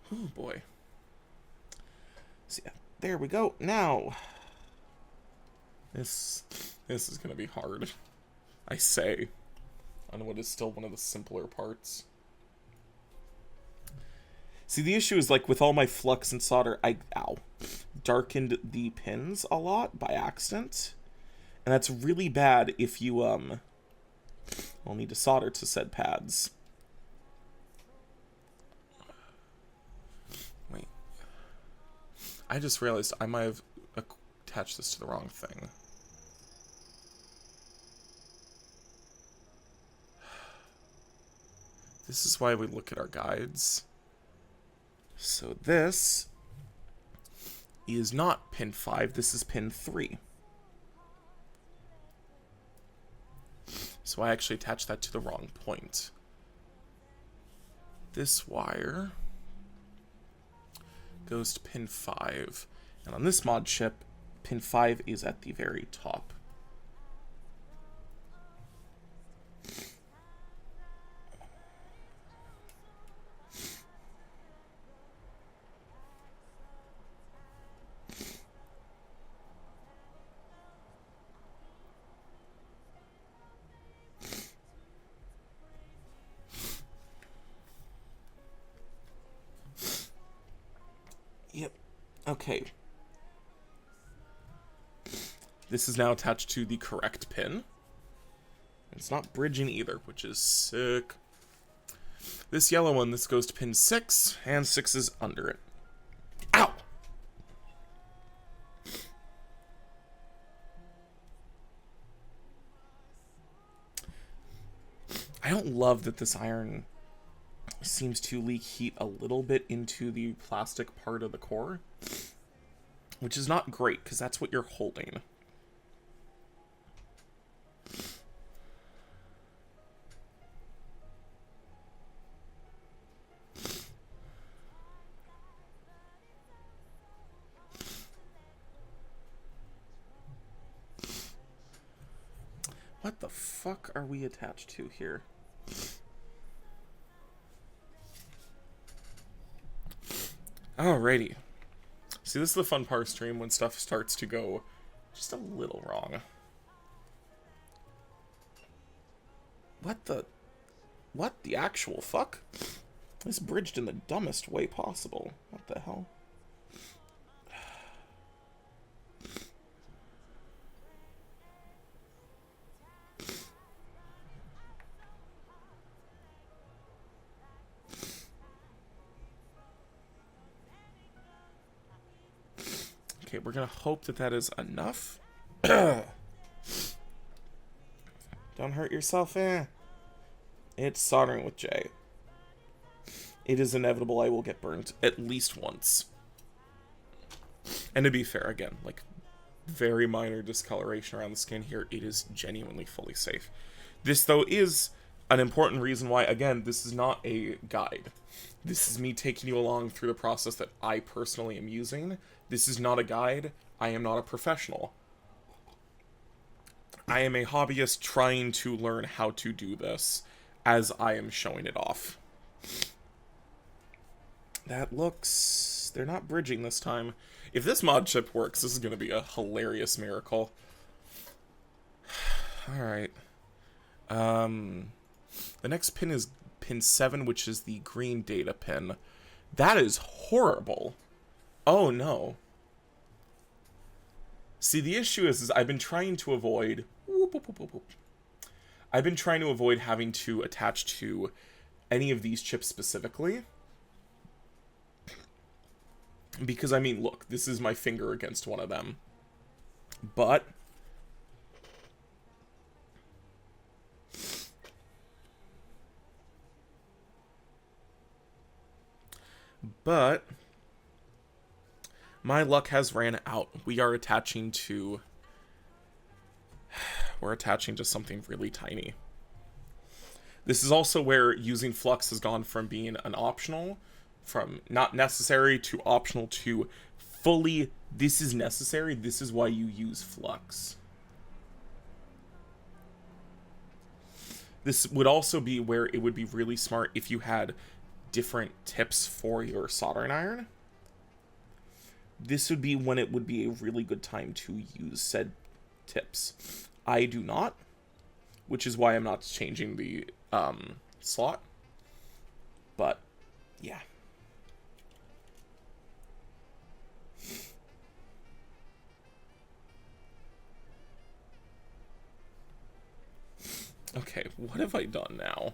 Oh boy. So yeah, there we go. Now, this is gonna be hard. I say, on what is still one of the simpler parts. See, the issue is, like, with all my flux and solder, I darkened the pins a lot by accident. And that's really bad if you, will need to solder to said pads. Wait. I just realized I might have attached this to the wrong thing. This is why we look at our guides. So this is not pin 5, this is pin 3. So I actually attached that to the wrong point. This wire goes to pin 5. And on this mod chip, pin 5 is at the very top. Yep. Okay. This is now attached to the correct pin. It's not bridging either, which is sick. This yellow one, this goes to pin 6, and 6 is under it. Ow! I don't love that this iron seems to leak heat a little bit into the plastic part of the core, which is not great because that's what you're holding. What the fuck are we attached to here? Alrighty. See, this is the fun part of stream when stuff starts to go just a little wrong. What the actual fuck? This bridged in the dumbest way possible. What the hell? Okay, we're gonna hope that that is enough. Don't hurt yourself, eh? It's soldering with J. It is inevitable I will get burnt at least once. And to be fair, again, like, very minor discoloration around the skin here. It is genuinely fully safe. This, though, is an important reason why, again, this is not a guide. This is me taking you along through the process that I personally am using. This is not a guide. I am not a professional. I am a hobbyist trying to learn how to do this as I am showing it off. That looks... They're not bridging this time. If this mod chip works, this is going to be a hilarious miracle. Alright. The next pin is pin 7, which is the green data pin. That is horrible. Oh, no. See, the issue is I've been trying to avoid... I've been trying to avoid having to attach to any of these chips specifically. Because, I mean, look, this is my finger against one of them. But... my luck has ran out. We are attaching to... We're attaching to something really tiny. This is also where using flux has gone from being an optional, from not necessary to optional to fully, this is necessary, this is why you use flux. This would also be where it would be really smart if you had different tips for your soldering iron. This would be when it would be a really good time to use said tips. I do not, which is why I'm not changing the slot. But, yeah. Okay, what have I done now?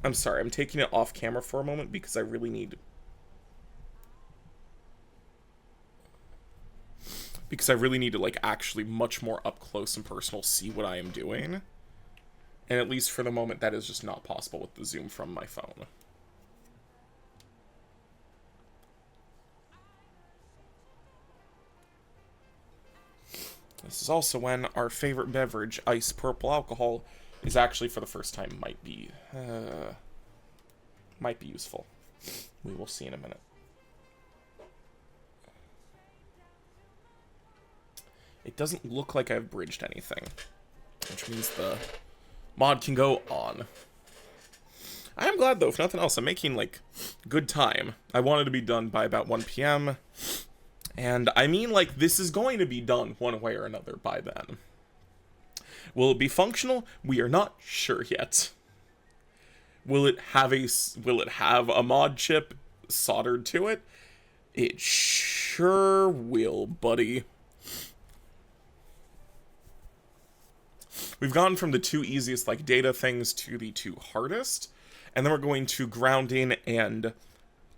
I'm sorry, I'm taking it off camera for a moment because I really need... Because I really need to, like, actually much more up close and personal see what I am doing. And at least for the moment, that is just not possible with the zoom from my phone. This is also when our favorite beverage, ice purple alcohol, is actually for the first time might be useful. We will see in a minute. It doesn't look like I've bridged anything, which means the mod can go on. I am glad, though, if nothing else, I'm making, like, good time. I wanted to be done by about 1 p.m., and I mean, like, this is going to be done one way or another by then. Will it be functional? We are not sure yet. Will it have a mod chip soldered to it? It sure will, buddy. We've gone from the 2 easiest, like, data things to the 2 hardest, and then we're going to grounding and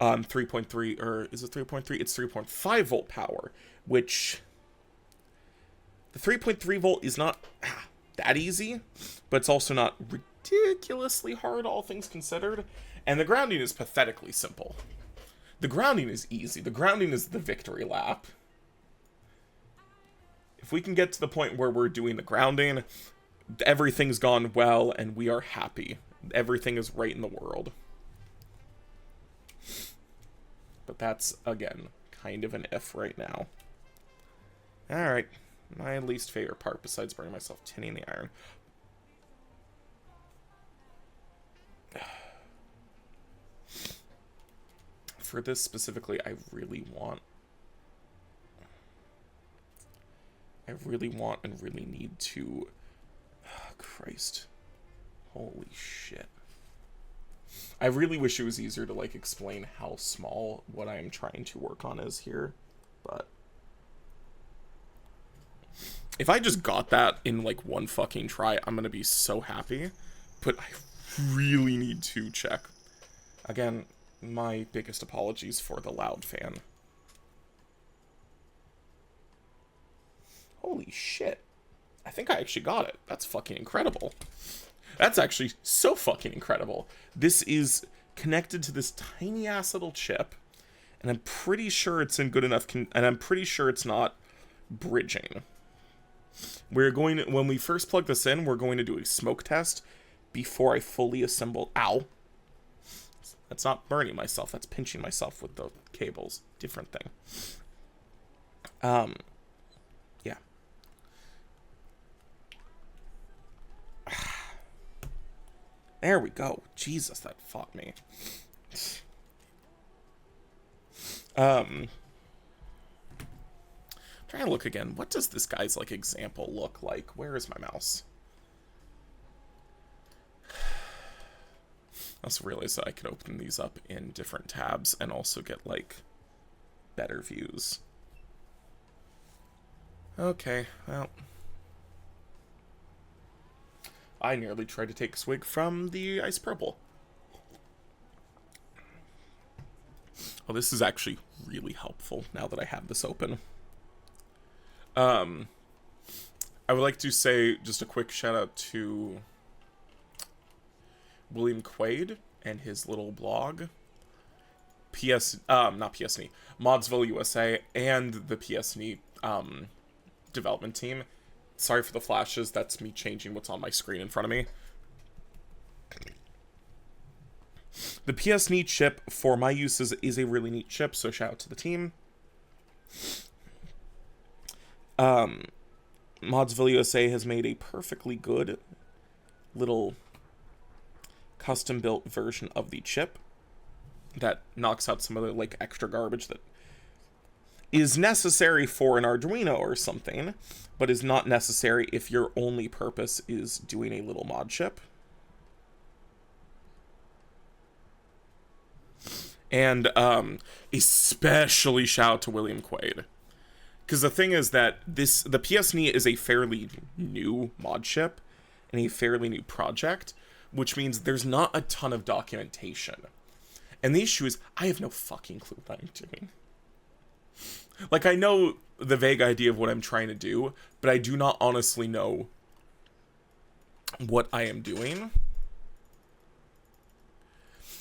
3.3, or is it 3.3? It's 3.5 volt power, which the 3.3 volt is not that easy, but it's also not ridiculously hard, all things considered, and the grounding is pathetically simple. The grounding is easy. The grounding is the victory lap. If we can get to the point where we're doing the grounding, everything's gone well, and we are happy. Everything is right in the world. But that's, again, kind of an if right now. Alright. My least favorite part, besides burning myself, tinning the iron. For this specifically, I really want and really need to... Oh, Christ. Holy shit. I really wish it was easier to, like, explain how small what I am trying to work on is here, but... If I just got that in, like, one fucking try, I'm gonna be so happy, but I really need to check. Again, my biggest apologies for the loud fan. Holy shit. I think I actually got it. That's fucking incredible. That's actually so fucking incredible. This is connected to this tiny ass little chip, and I'm pretty sure it's in good enough, and I'm pretty sure it's not bridging. We're going to, when we first plug this in, we're going to do a smoke test before I fully assemble. Ow. That's not burning myself, that's pinching myself with the cables. Different thing. Yeah. There we go. Jesus, that fought me. Trying to look again. What does this guy's, like, example look like? Where is my mouse? I also realized that I could open these up in different tabs and also get, like, better views. Okay, well. I nearly tried to take a swig from the ice purple. Well, this is actually really helpful now that I have this open. I would like to say just a quick shout out to William Quaid and his little blog. Not PSNee, Modsville USA, and the PSNee development team. Sorry for the flashes, that's me changing what's on my screen in front of me. The PSNee chip, for my uses, is a really neat chip, so shout out to the team. Modsville USA has made a perfectly good little custom-built version of the chip that knocks out some of the, like, extra garbage that is necessary for an Arduino or something, but is not necessary if your only purpose is doing a little mod chip. And especially shout out to William Quaid. Because the thing is that the PSNee is a fairly new mod chip and a fairly new project, which means there's not a ton of documentation. And the issue is, I have no fucking clue what I'm doing. Like, I know the vague idea of what I'm trying to do, but I do not honestly know what I am doing.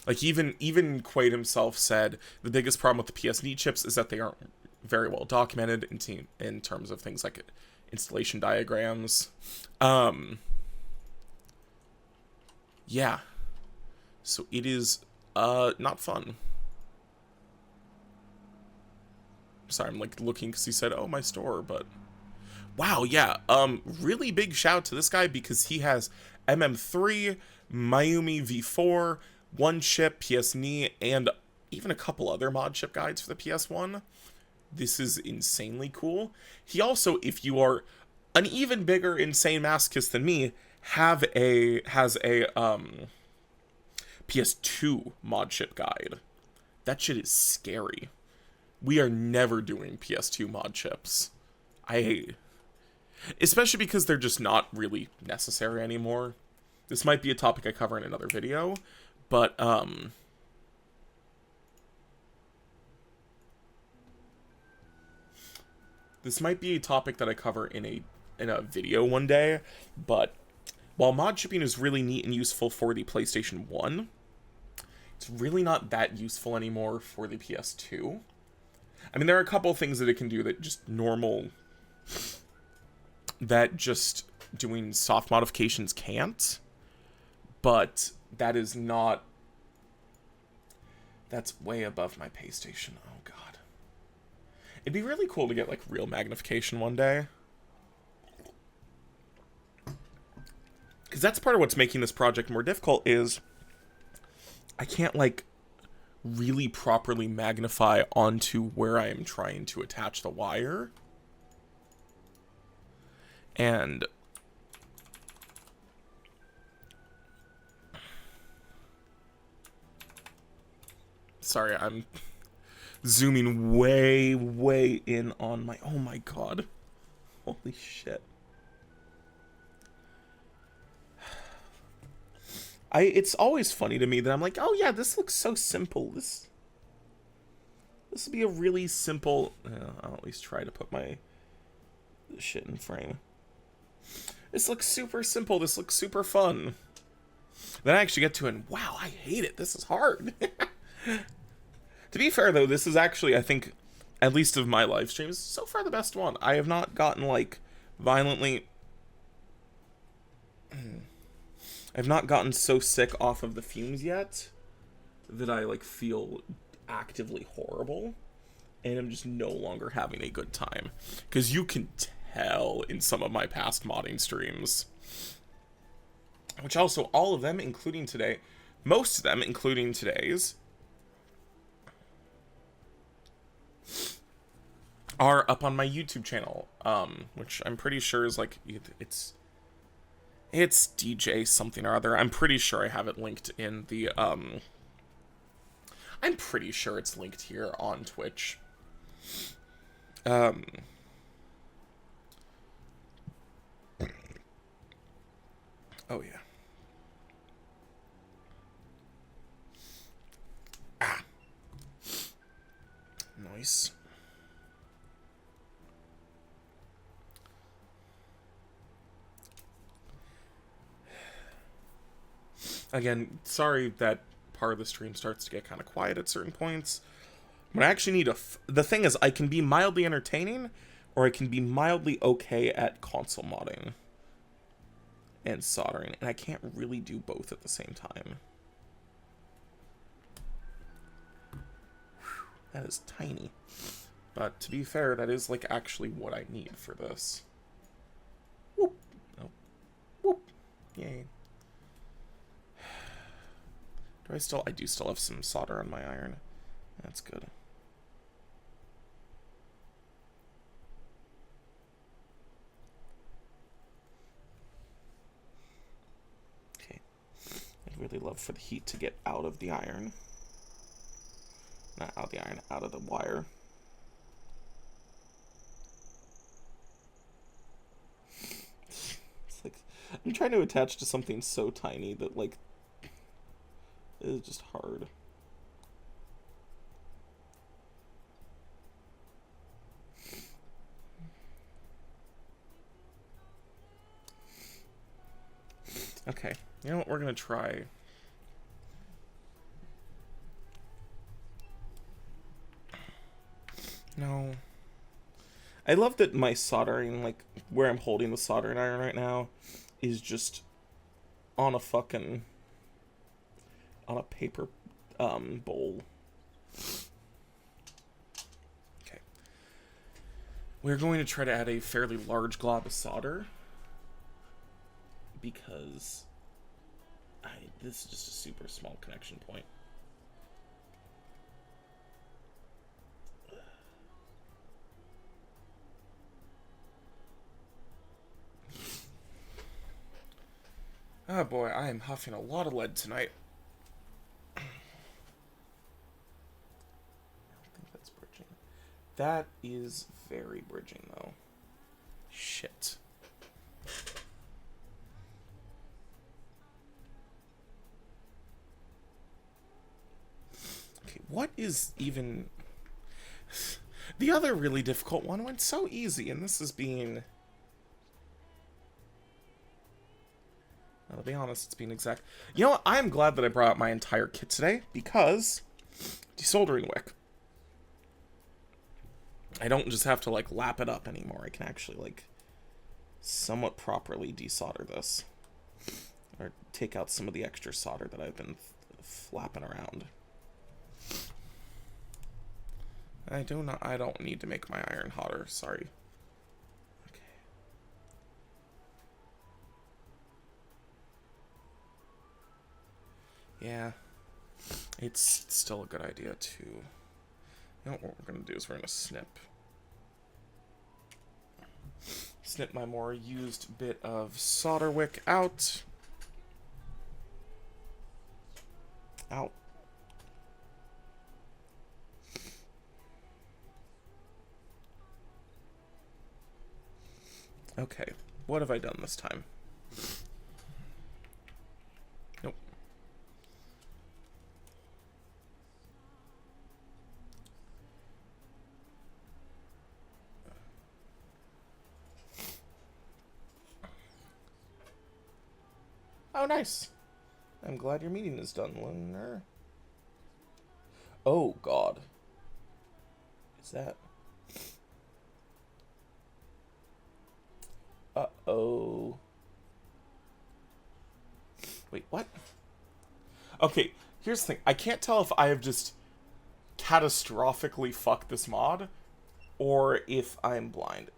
Like, even Quaid himself said the biggest problem with the PSNee chips is that they aren't very well documented in terms of things like installation diagrams. Yeah. So it is not fun. Sorry, I'm like looking because he said, "Oh, my store," but wow, yeah. Really big shout out to this guy because he has MM3, Mayumi V4, one chip, PSNee, and even a couple other mod chip guides for the PS1. This is insanely cool. He also, if you are an even bigger insane masochist than me, has a PS2 mod chip guide. That shit is scary. We are never doing PS2 mod chips. Especially because they're just not really necessary anymore. This might be a topic I cover in another video, but this might be a topic that I cover in a video one day, but while mod chipping is really neat and useful for the PlayStation 1, it's really not that useful anymore for the PS2. I mean, there are a couple things that it can do that just doing soft modifications can't, but that is not, that's way above my pay station. Oh god. It'd be really cool to get, like, real magnification one day. Because that's part of what's making this project more difficult is I can't, like, really properly magnify onto where I am trying to attach the wire. And sorry, I'm zooming way in on my, oh my god. Holy shit. It's always funny to me that I'm like, oh yeah, this looks so simple. This will be a really simple, I'll at least try to put my shit in frame. This looks super simple. This looks super fun. Then I actually get to it and, wow, I hate it. This is hard. To be fair, though, this is actually, I think, at least of my live streams, so far the best one. I have not gotten, like, violently... I've not gotten so sick off of the fumes yet that I, like, feel actively horrible. And I'm just no longer having a good time. Because you can tell in some of my past modding streams which also all of them, including today, most of them, including today's, are up on my YouTube channel, which I'm pretty sure is like, it's DJ something or other. I'm pretty sure I have it linked in the, I'm pretty sure it's linked here on Twitch. Oh yeah. Ah. Nice. Again, sorry that part of the stream starts to get kind of quiet at certain points. But I actually need the thing is, I can be mildly entertaining, or I can be mildly okay at console modding and soldering, and I can't really do both at the same time. That is tiny. But to be fair, that is like actually what I need for this. Whoop. Oh. Whoop. Yay. I do still have some solder on my iron. That's good. Okay. I'd really love for the heat to get out of the iron. Not out of the iron, out of the wire. It's like, I'm trying to attach to something so tiny that, like, it's just hard. Okay, you know what we're gonna try? No. I love that my soldering, like, where I'm holding the soldering iron right now, is just on a fucking... on a paper bowl. Okay. We're going to try to add a fairly large glob of solder, because this is just a super small connection point. Oh boy, I am huffing a lot of lead tonight. I don't think that's bridging. That is very bridging, though. Shit. Okay, what is even... The other really difficult one went so easy, and this is being... I'll be honest, it's being exact. You know what? I'm glad that I brought out my entire kit today, because desoldering wick. I don't just have to, like, lap it up anymore. I can actually, like, somewhat properly desolder this. Or take out some of the extra solder that I've been flapping around. I don't need to make my iron hotter, sorry. Yeah, it's still a good idea to... You know what we're going to do is we're going to snip my more used bit of solder wick out. Out. Okay, what have I done this time? Nope. Oh, nice. I'm glad your meeting is done, Lunar. Oh, God. Is that... Uh-oh. Wait, what? Okay, here's the thing. I can't tell if I have just catastrophically fucked this mod, or if I'm blind.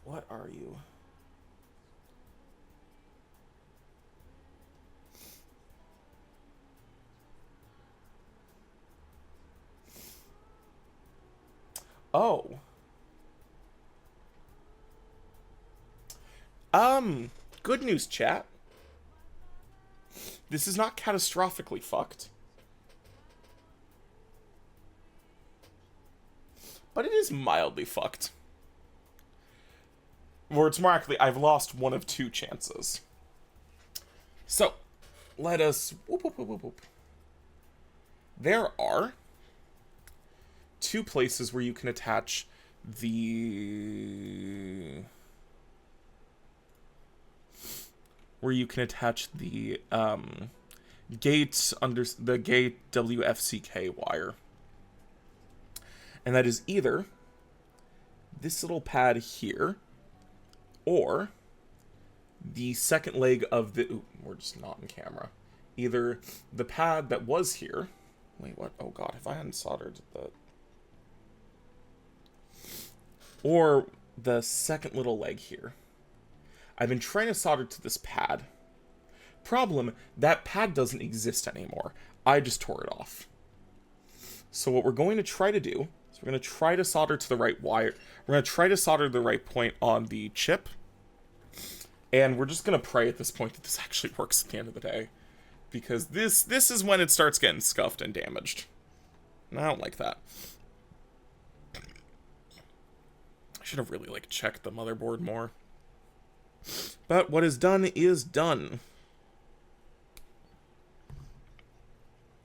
What are you? Oh. Good news, chat. This is not catastrophically fucked. But it is mildly fucked. Or it's more accurately, I've lost one of two chances. So, let us... Whoop, whoop, whoop, whoop, whoop. There are two places where you can attach the... gate under the gate WFCK wire. And that is either this little pad here, or the second leg of the... Ooh, we're just not in camera. Either the pad that was here... Wait, what? Oh god, if I hadn't soldered the... Or the second little leg here. I've been trying to solder to this pad. Problem, that pad doesn't exist anymore. I just tore it off. So what we're going to try to do is we're going to try to solder to the right wire. We're going to try to solder to the right point on the chip. And we're just going to pray at this point that this actually works at the end of the day. Because this is when it starts getting scuffed and damaged. And I don't like that. I should have really, like, checked the motherboard more. But what is done is done.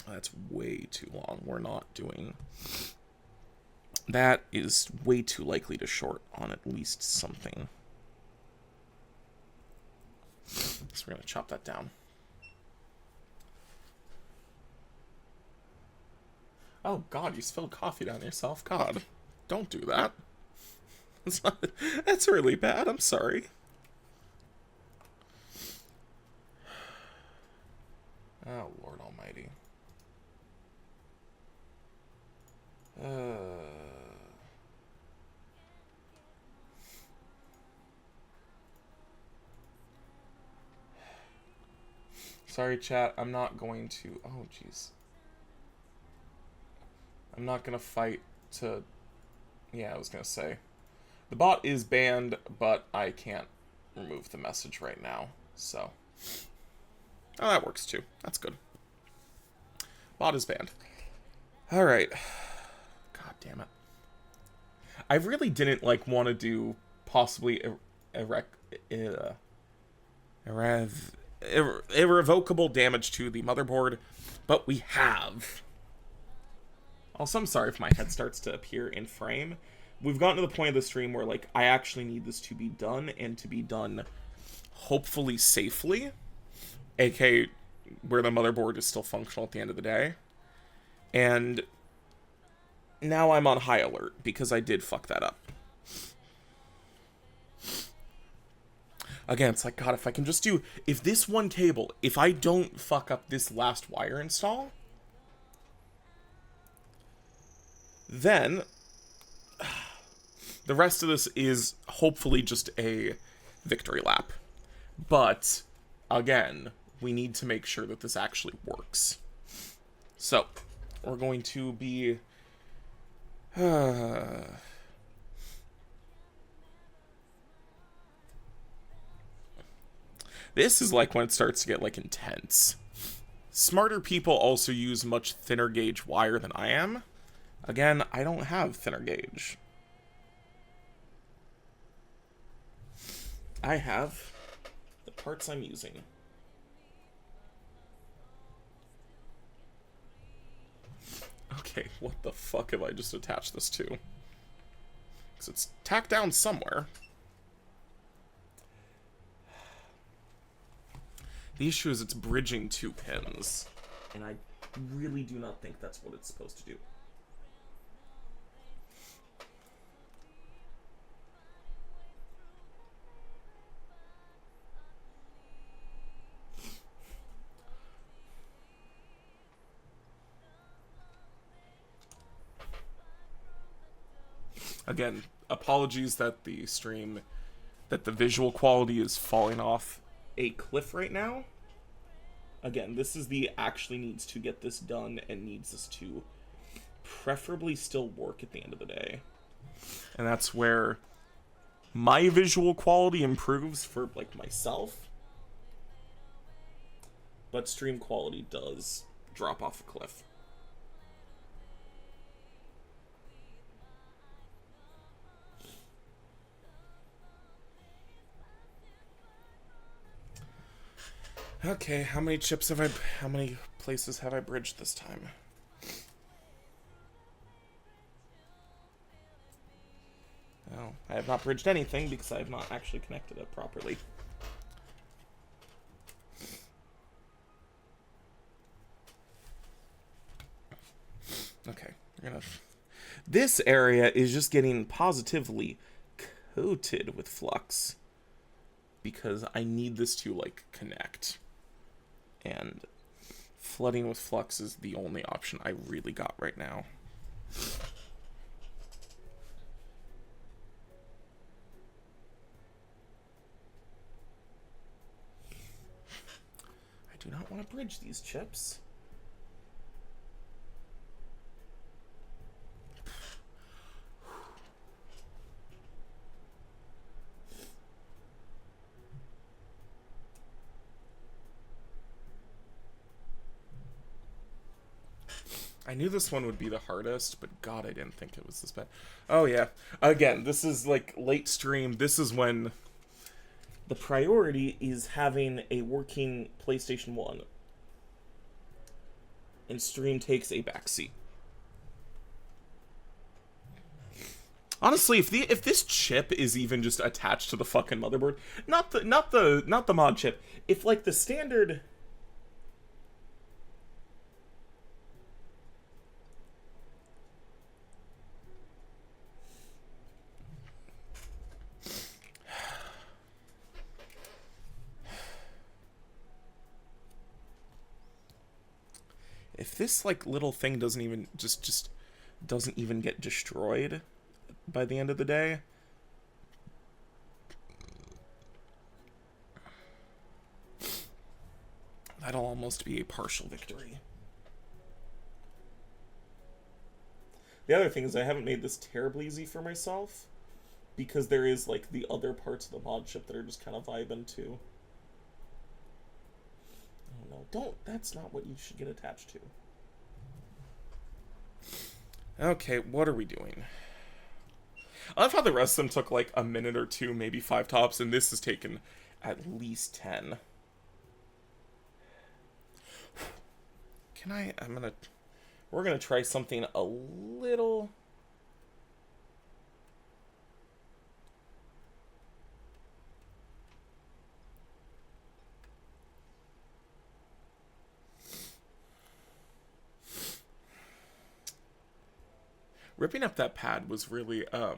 That's way too long. We're not doing... That is way too likely to short on at least something. So we're going to chop that down. Oh, God, you spilled coffee down yourself. God, don't do that. That's really bad. I'm sorry. Oh, Lord Almighty. Sorry, chat. I'm not going to... Oh, jeez. I'm not going to fight to... Yeah, I was going to say. The bot is banned, but I can't remove the message right now, so... Oh, that works too. That's good. Bot is banned. Alright. God damn it. I really didn't, like, want to do possibly irrevocable damage to the motherboard, but we have. Also, I'm sorry if my head starts to appear in frame. We've gotten to the point of the stream where, like, I actually need this to be done, and to be done hopefully safely. aka where the motherboard is still functional at the end of the day. And now I'm on high alert because I did fuck that up. Again, it's like, God, if I can just do... If this one cable, if I don't fuck up this last wire install, then the rest of this is hopefully just a victory lap. But, again, we need to make sure that this actually works. So, we're going to be... This is like when it starts to get, like, intense. Smarter people also use much thinner gauge wire than I am. Again, I don't have thinner gauge. I have the parts I'm using. Okay, what the fuck have I just attached this to? Because it's tacked down somewhere. The issue is it's bridging two pins, and I really do not think that's what it's supposed to do. Again, apologies that the stream, that the visual quality is falling off a cliff right now. Again, this is the actually needs to get this done and needs this to preferably still work at the end of the day. And that's where my visual quality improves for, like, myself. But stream quality does drop off a cliff. Okay, how many places have I bridged this time? Well, I have not bridged anything because I have not actually connected it properly. Okay, we're gonna... This area is just getting positively coated with flux. Because I need this to, like, connect. And flooding with flux is the only option I really got right now. I do not want to bridge these chips. I knew this one would be the hardest, but God, I didn't think it was this bad. Oh, yeah. Again, this is, like, late stream. This is when the priority is having a working PlayStation 1. And stream takes a backseat. Honestly, if this chip is even just attached to the fucking motherboard, not the mod chip, if, like, the standard... If this, like, little thing doesn't even just doesn't even get destroyed by the end of the day, that'll almost be a partial victory. The other thing is I haven't made this terribly easy for myself because there is, like, the other parts of the mod chip that are just kind of vibing too. Oh no, that's not what you should get attached to. Okay, what are we doing? I love how the rest of them took like a minute or two, maybe 5 tops, and this has taken at least 10. We're gonna try something a little... Ripping up that pad was really, Oh,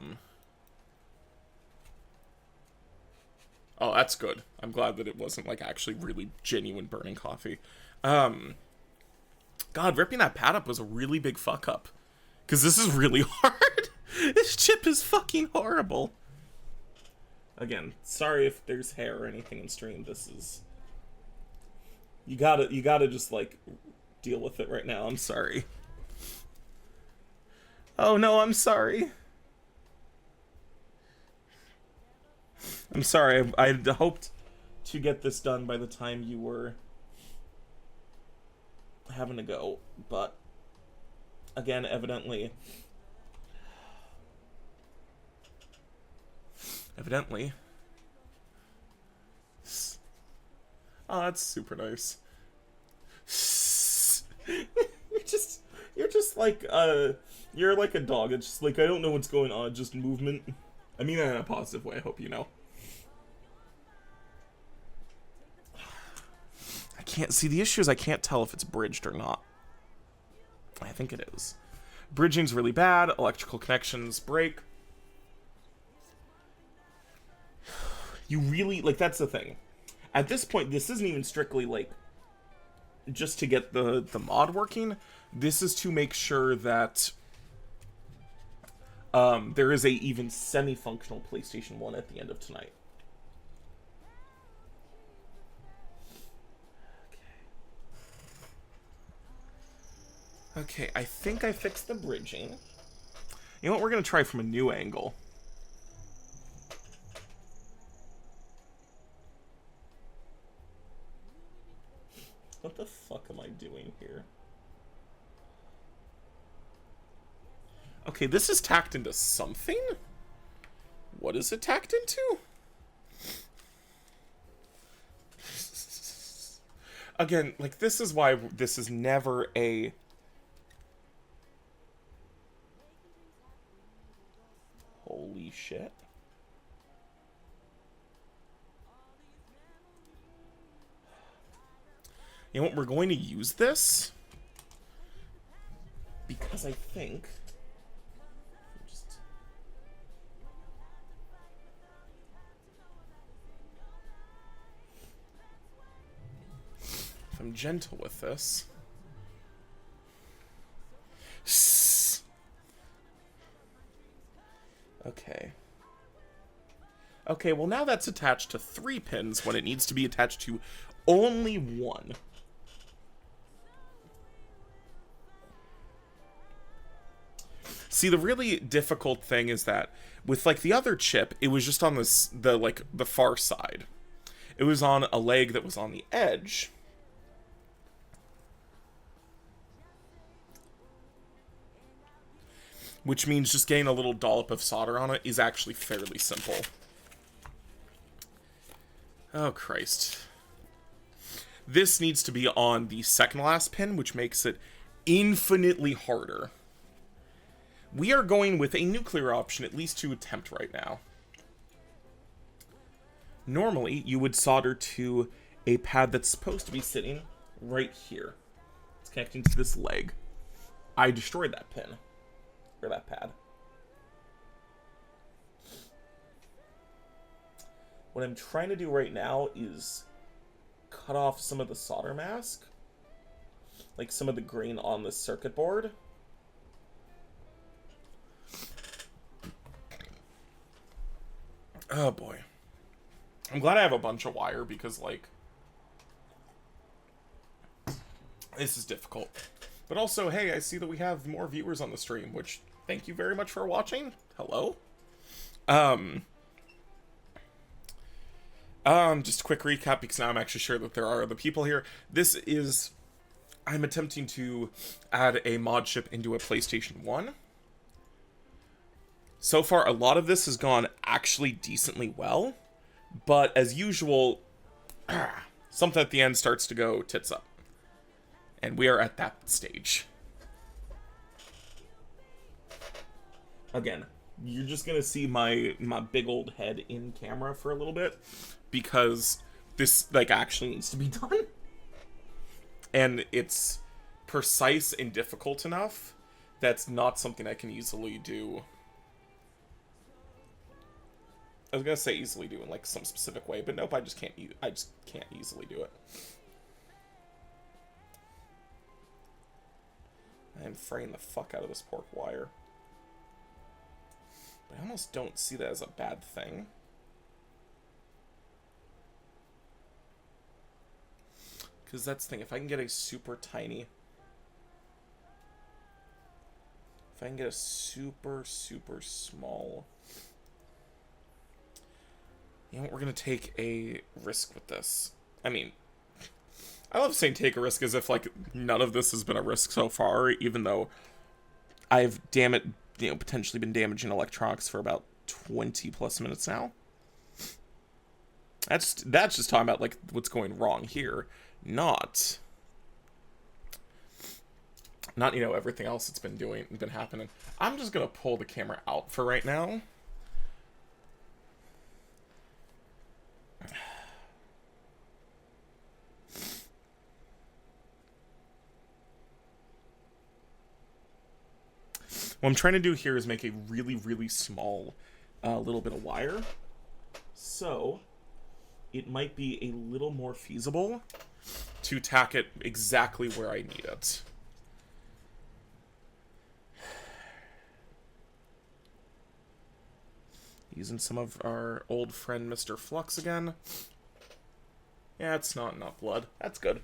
that's good. I'm glad that it wasn't, like, actually really genuine burning coffee. God, ripping that pad up was a really big fuck up. Because this is really hard. This chip is fucking horrible. Again, sorry if there's hair or anything in stream. This is... You gotta just, like, deal with it right now. I'm sorry. Oh no, I'm sorry. I'm sorry. I hoped to get this done by the time you were having to go, but again, evidently, oh, that's super nice. You're just like you're like a dog. It's just like, I don't know what's going on, just movement. I mean that in a positive way, I hope you know. I can't see, the issue is I can't tell if it's bridged or not. I think it is. Bridging's really bad, electrical connections break. You really, like, that's the thing. At this point, this isn't even strictly, like, just to get the mod working. This is to make sure that there is a even semi-functional PlayStation 1 at the end of tonight. Okay, I think I fixed the bridging. You know what? We're going to try from a new angle. What the fuck am I doing here? Okay, this is tacked into something? What is it tacked into? Again, like, this is why this is never a... Holy shit. You know what? We're going to use this because I think... If I'm gentle with this... Okay. Okay, well now that's attached to 3 pins when it needs to be attached to only 1. See, the really difficult thing is that with, like, the other chip, it was just on the far side. It was on a leg that was on the edge. Which means just getting a little dollop of solder on it is actually fairly simple. Oh, Christ. This needs to be on the second last pin, which makes it infinitely harder. We are going with a nuclear option, at least to attempt right now. Normally, you would solder to a pad that's supposed to be sitting right here. It's connecting to this leg. I destroyed that pin. Or that pad. What I'm trying to do right now is cut off some of the solder mask. Like some of the grain on the circuit board. Oh boy. I'm glad I have a bunch of wire because, like, this is difficult. But also, hey, I see that we have more viewers on the stream, which, thank you very much for watching. Hello? Just a quick recap, because now I'm actually sure that there are other people here. This is... I'm attempting to add a mod chip into a PlayStation 1. So far, a lot of this has gone actually decently well. But, as usual, something at the end starts to go tits up. And we are at that stage. Again, you're just gonna see my big old head in camera for a little bit, because this, like, actually needs to be done. And it's precise and difficult enough that's not something I can easily do. I was gonna say easily do in, like, some specific way, but nope, I just can't easily do it. I am fraying the fuck out of this pork wire. But I almost don't see that as a bad thing. Because that's the thing, if I can get a super tiny... If I can get a super, super small... You know what, we're going to take a risk with this. I mean, I love saying take a risk as if, like, none of this has been a risk so far, even though I've, potentially been damaging electronics for about 20 plus minutes now. That's just talking about, like, what's going wrong here. Not, everything else that's been happening. I'm just going to pull the camera out for right now. What I'm trying to do here is make a really, really small little bit of wire. So, it might be a little more feasible to tack it exactly where I need it. Using some of our old friend Mr. Flux again. Yeah, it's not enough blood. That's good.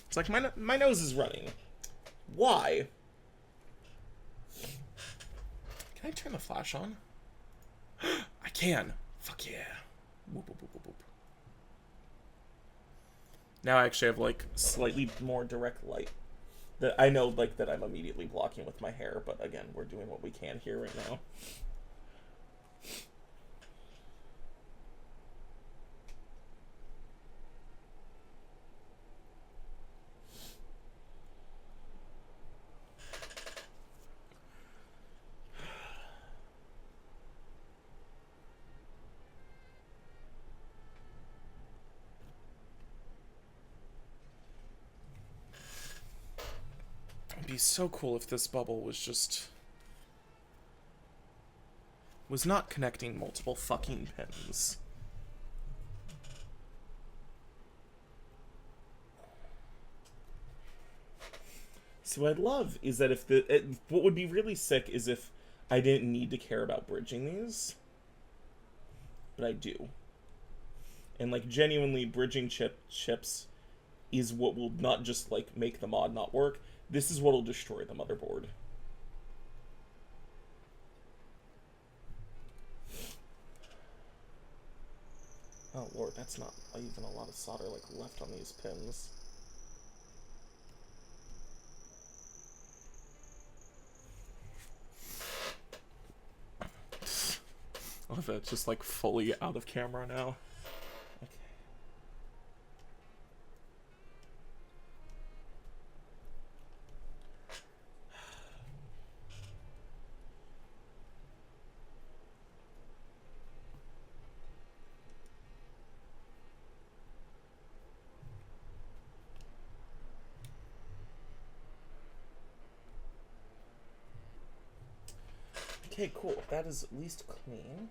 It's like, my nose is running. Why? Can I turn the flash on? I can. Fuck yeah. Whoop, whoop, whoop, whoop, whoop. Now I actually have, like, slightly more direct light. That I know, like, that I'm immediately blocking with my hair, but again, we're doing what we can here right now. It'd be so cool if this bubble was not connecting multiple fucking pins. So what I'd love is that if what would be really sick is if I didn't need to care about bridging these, but I do. And, like, genuinely bridging chips is what will not just, like, make the mod not work. This is what will destroy the motherboard. Oh lord, that's not even a lot of solder, like, left on these pins. I love it, just, like, fully out of camera now. Okay. Okay, cool. That is at least clean.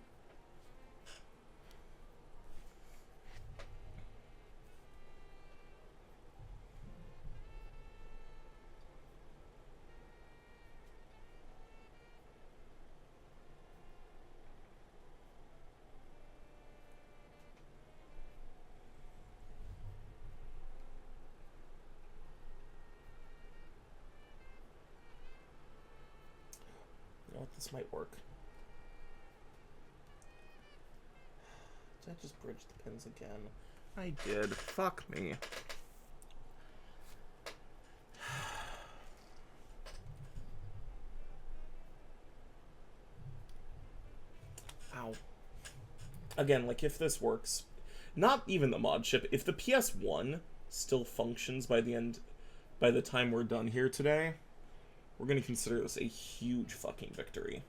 You know what? This might work. Did I just bridge the pins again? I did. Fuck me. Ow. Again, like, if this works, not even the mod chip, if the PS1 still functions by the time we're done here today, we're gonna consider this a huge fucking victory.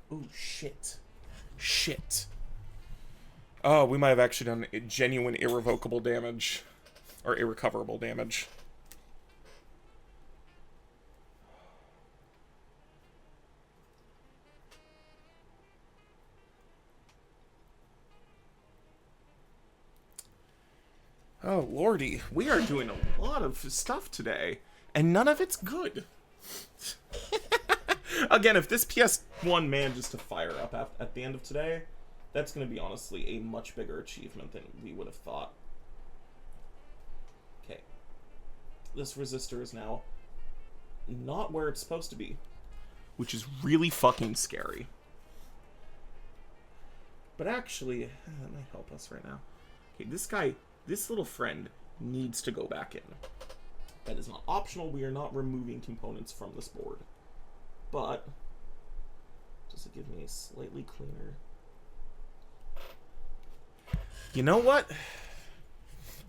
Oh, shit. Shit. Oh, we might have actually done genuine irrevocable damage. Or irrecoverable damage. Oh, lordy. We are doing a lot of stuff today. And none of it's good. Again, if this PS1 manages to fire up at the end of today, that's going to be, honestly, a much bigger achievement than we would have thought. Okay. This resistor is now not where it's supposed to be, which is really fucking scary. But actually, that might help us right now. Okay, this little friend needs to go back in. That is not optional. We are not removing components from this board. But does it give me a slightly cleaner? You know what?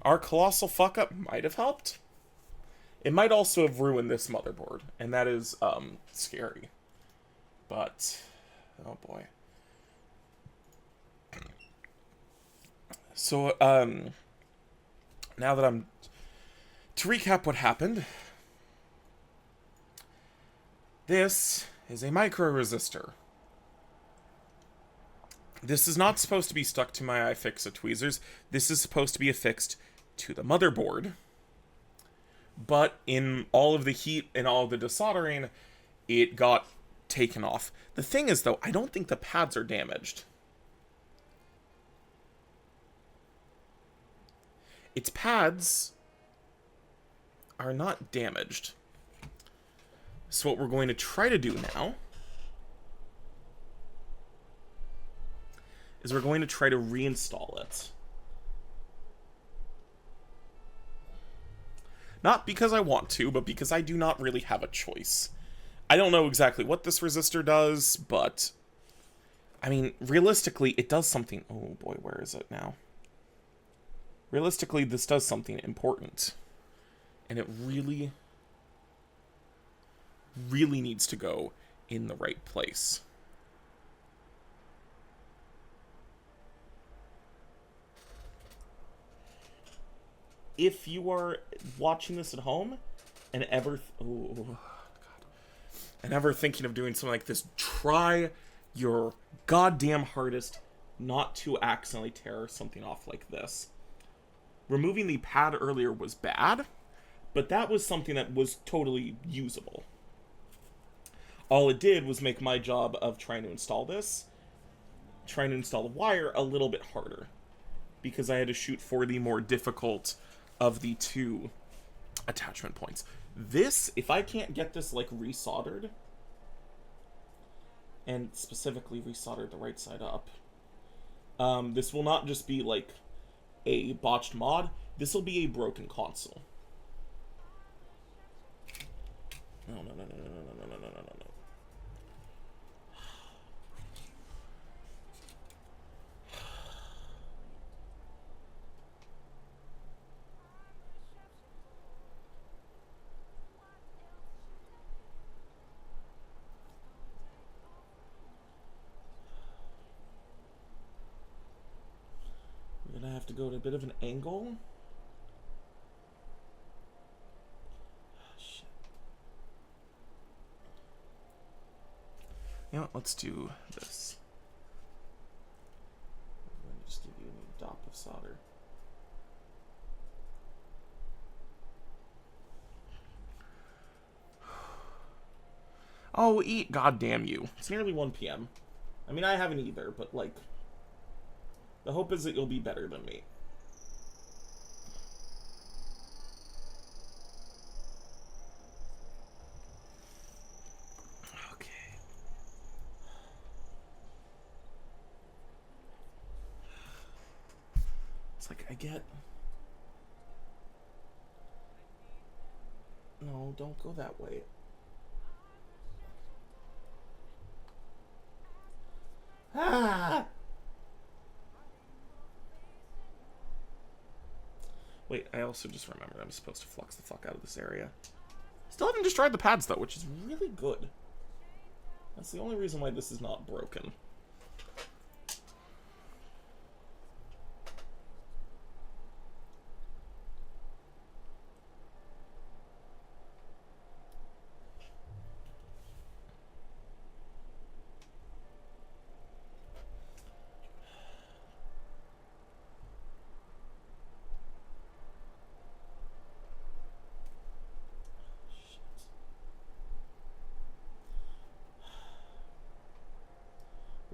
Our colossal fuck up might have helped. It might also have ruined this motherboard, and that is scary. But oh boy. So now that to recap what happened. This is a micro resistor. This is not supposed to be stuck to my iFixit tweezers. This is supposed to be affixed to the motherboard. but in all of the heat and all of the desoldering, it got taken off. The thing is, though, I don't think the pads are damaged. Its pads are not damaged. So what we're going to try to do now is we're going to try to reinstall it. Not because I want to, but because I do not really have a choice. I don't know exactly what this resistor does, but I mean, realistically, it does something. Oh boy, where is it now? Realistically, this does something important. And it really, really needs to go in the right place. If you are watching this at home and ever thinking of doing something like this, try your goddamn hardest not to accidentally tear something off like this. Removing the pad earlier was bad, but that was something that was totally usable. All it did was make my job of trying to install the wire, a little bit harder, because I had to shoot for the more difficult of the two attachment points. This, if I can't get this like resoldered, and specifically resoldered the right side up, this will not just be like a botched mod, this will be a broken console. No. We're gonna have to go to a bit of an angle. Shit. You know what, let's do this. Let me just give you a dop of solder. Oh, eat, goddamn you. It's nearly 1 p.m. I mean, I haven't either, but, like, the hope is that you'll be better than me. Okay. It's like, I get... No, don't go that way. Ah! Wait, I also just remembered I'm supposed to flux the fuck out of this area. Still haven't destroyed the pads, though, which is really good. That's the only reason why this is not broken.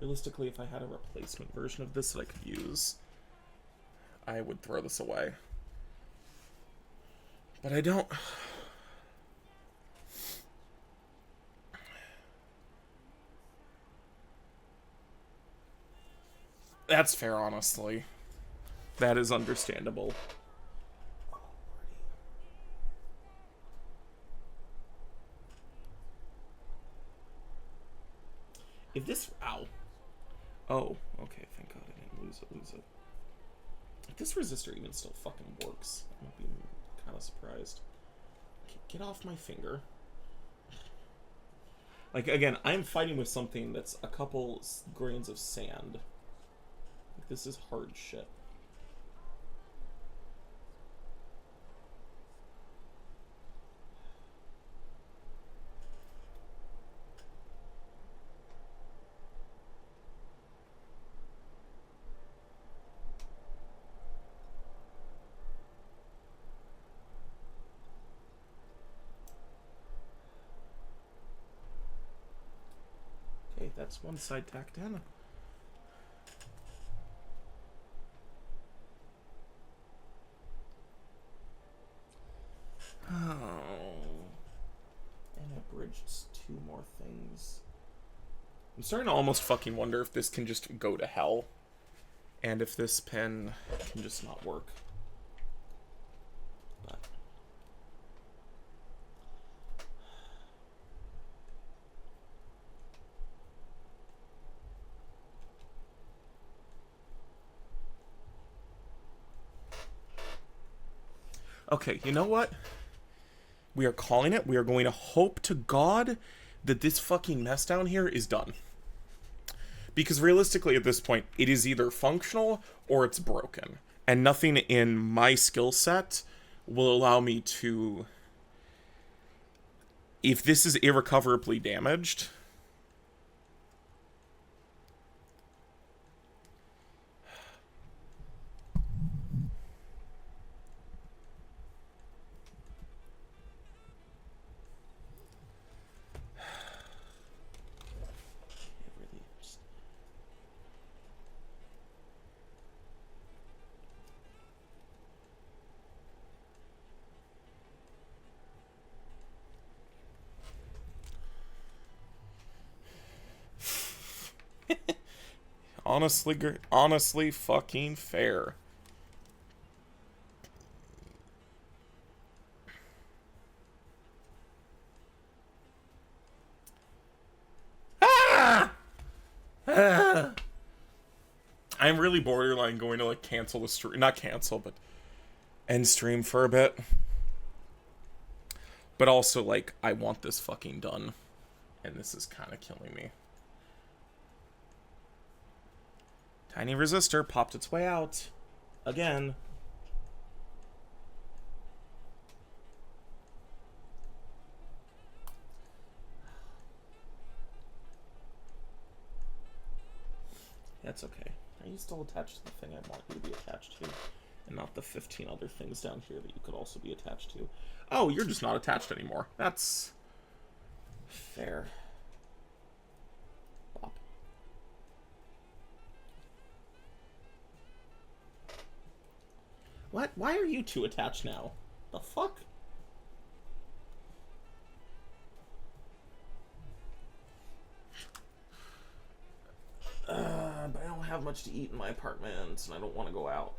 Realistically, if I had a replacement version of this that I could use, I would throw this away. But I don't. That's fair, honestly. That is understandable. If this... Ow. Oh, okay, thank God I didn't lose it. If this resistor even still fucking works, I might be kind of surprised. Get off my finger. Like, again, I'm fighting with something that's a couple grains of sand. Like, this is hard shit. that's one side tacked in. Oh. And I bridged 2 more things. I'm starting to almost fucking wonder if this can just go to hell. And if this pen can just not work. But. Okay, you know what? We are calling it. We are going to hope to God that this fucking mess down here is done. Because realistically, at this point, it is either functional or it's broken. And nothing in my skill set will allow me to... If this is irrecoverably damaged... honestly fucking fair. Ah! Ah! I'm really borderline going to, like, cancel the stream. Not cancel, but end stream for a bit. But also, like, I want this fucking done. And this is kind of killing me. Tiny resistor popped its way out. Again. That's okay. Are you still attached to the thing I want you to be attached to? And not the 15 other things down here that you could also be attached to. Oh, you're just not attached anymore. That's... fair. Bop. What? Why are you 2 attached now? The fuck? But I don't have much to eat in my apartment, and I don't want to go out.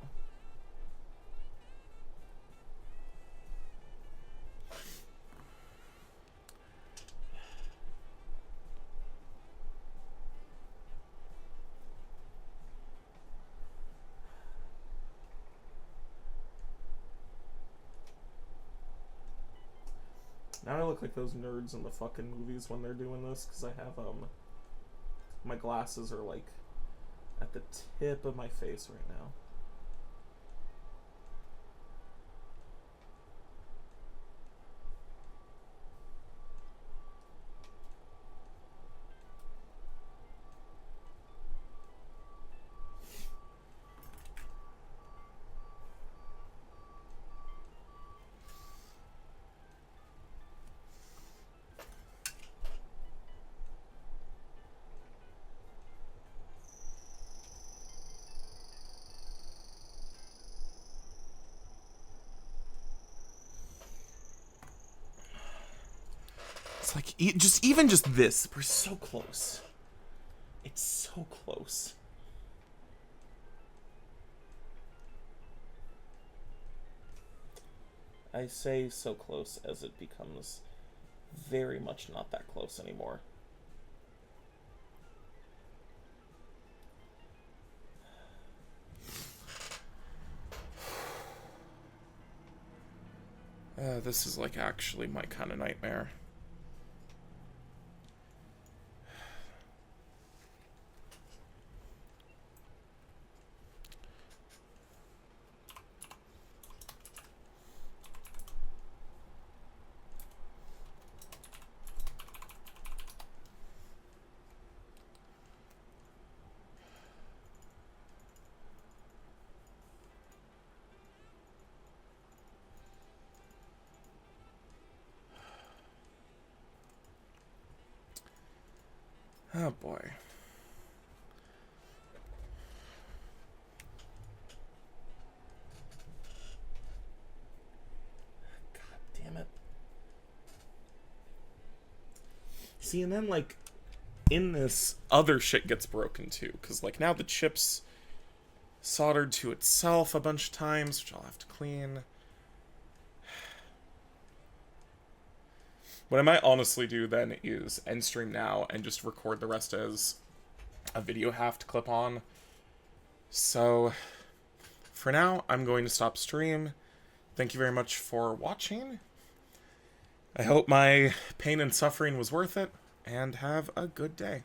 Now I look like those nerds in the fucking movies when they're doing this, because I have, my glasses are, like, at the tip of my face right now. It's like, even just this, we're so close. It's so close. I say so close as it becomes very much not that close anymore. This is like actually my kind of nightmare. Oh boy. God damn it. See, and then, like, in this, other shit gets broken too. Because, like, now the chip's soldered to itself a bunch of times, which I'll have to clean. What I might honestly do then is end stream now and just record the rest as a video have to clip on. So, for now, I'm going to stop stream. Thank you very much for watching. I hope my pain and suffering was worth it, and have a good day.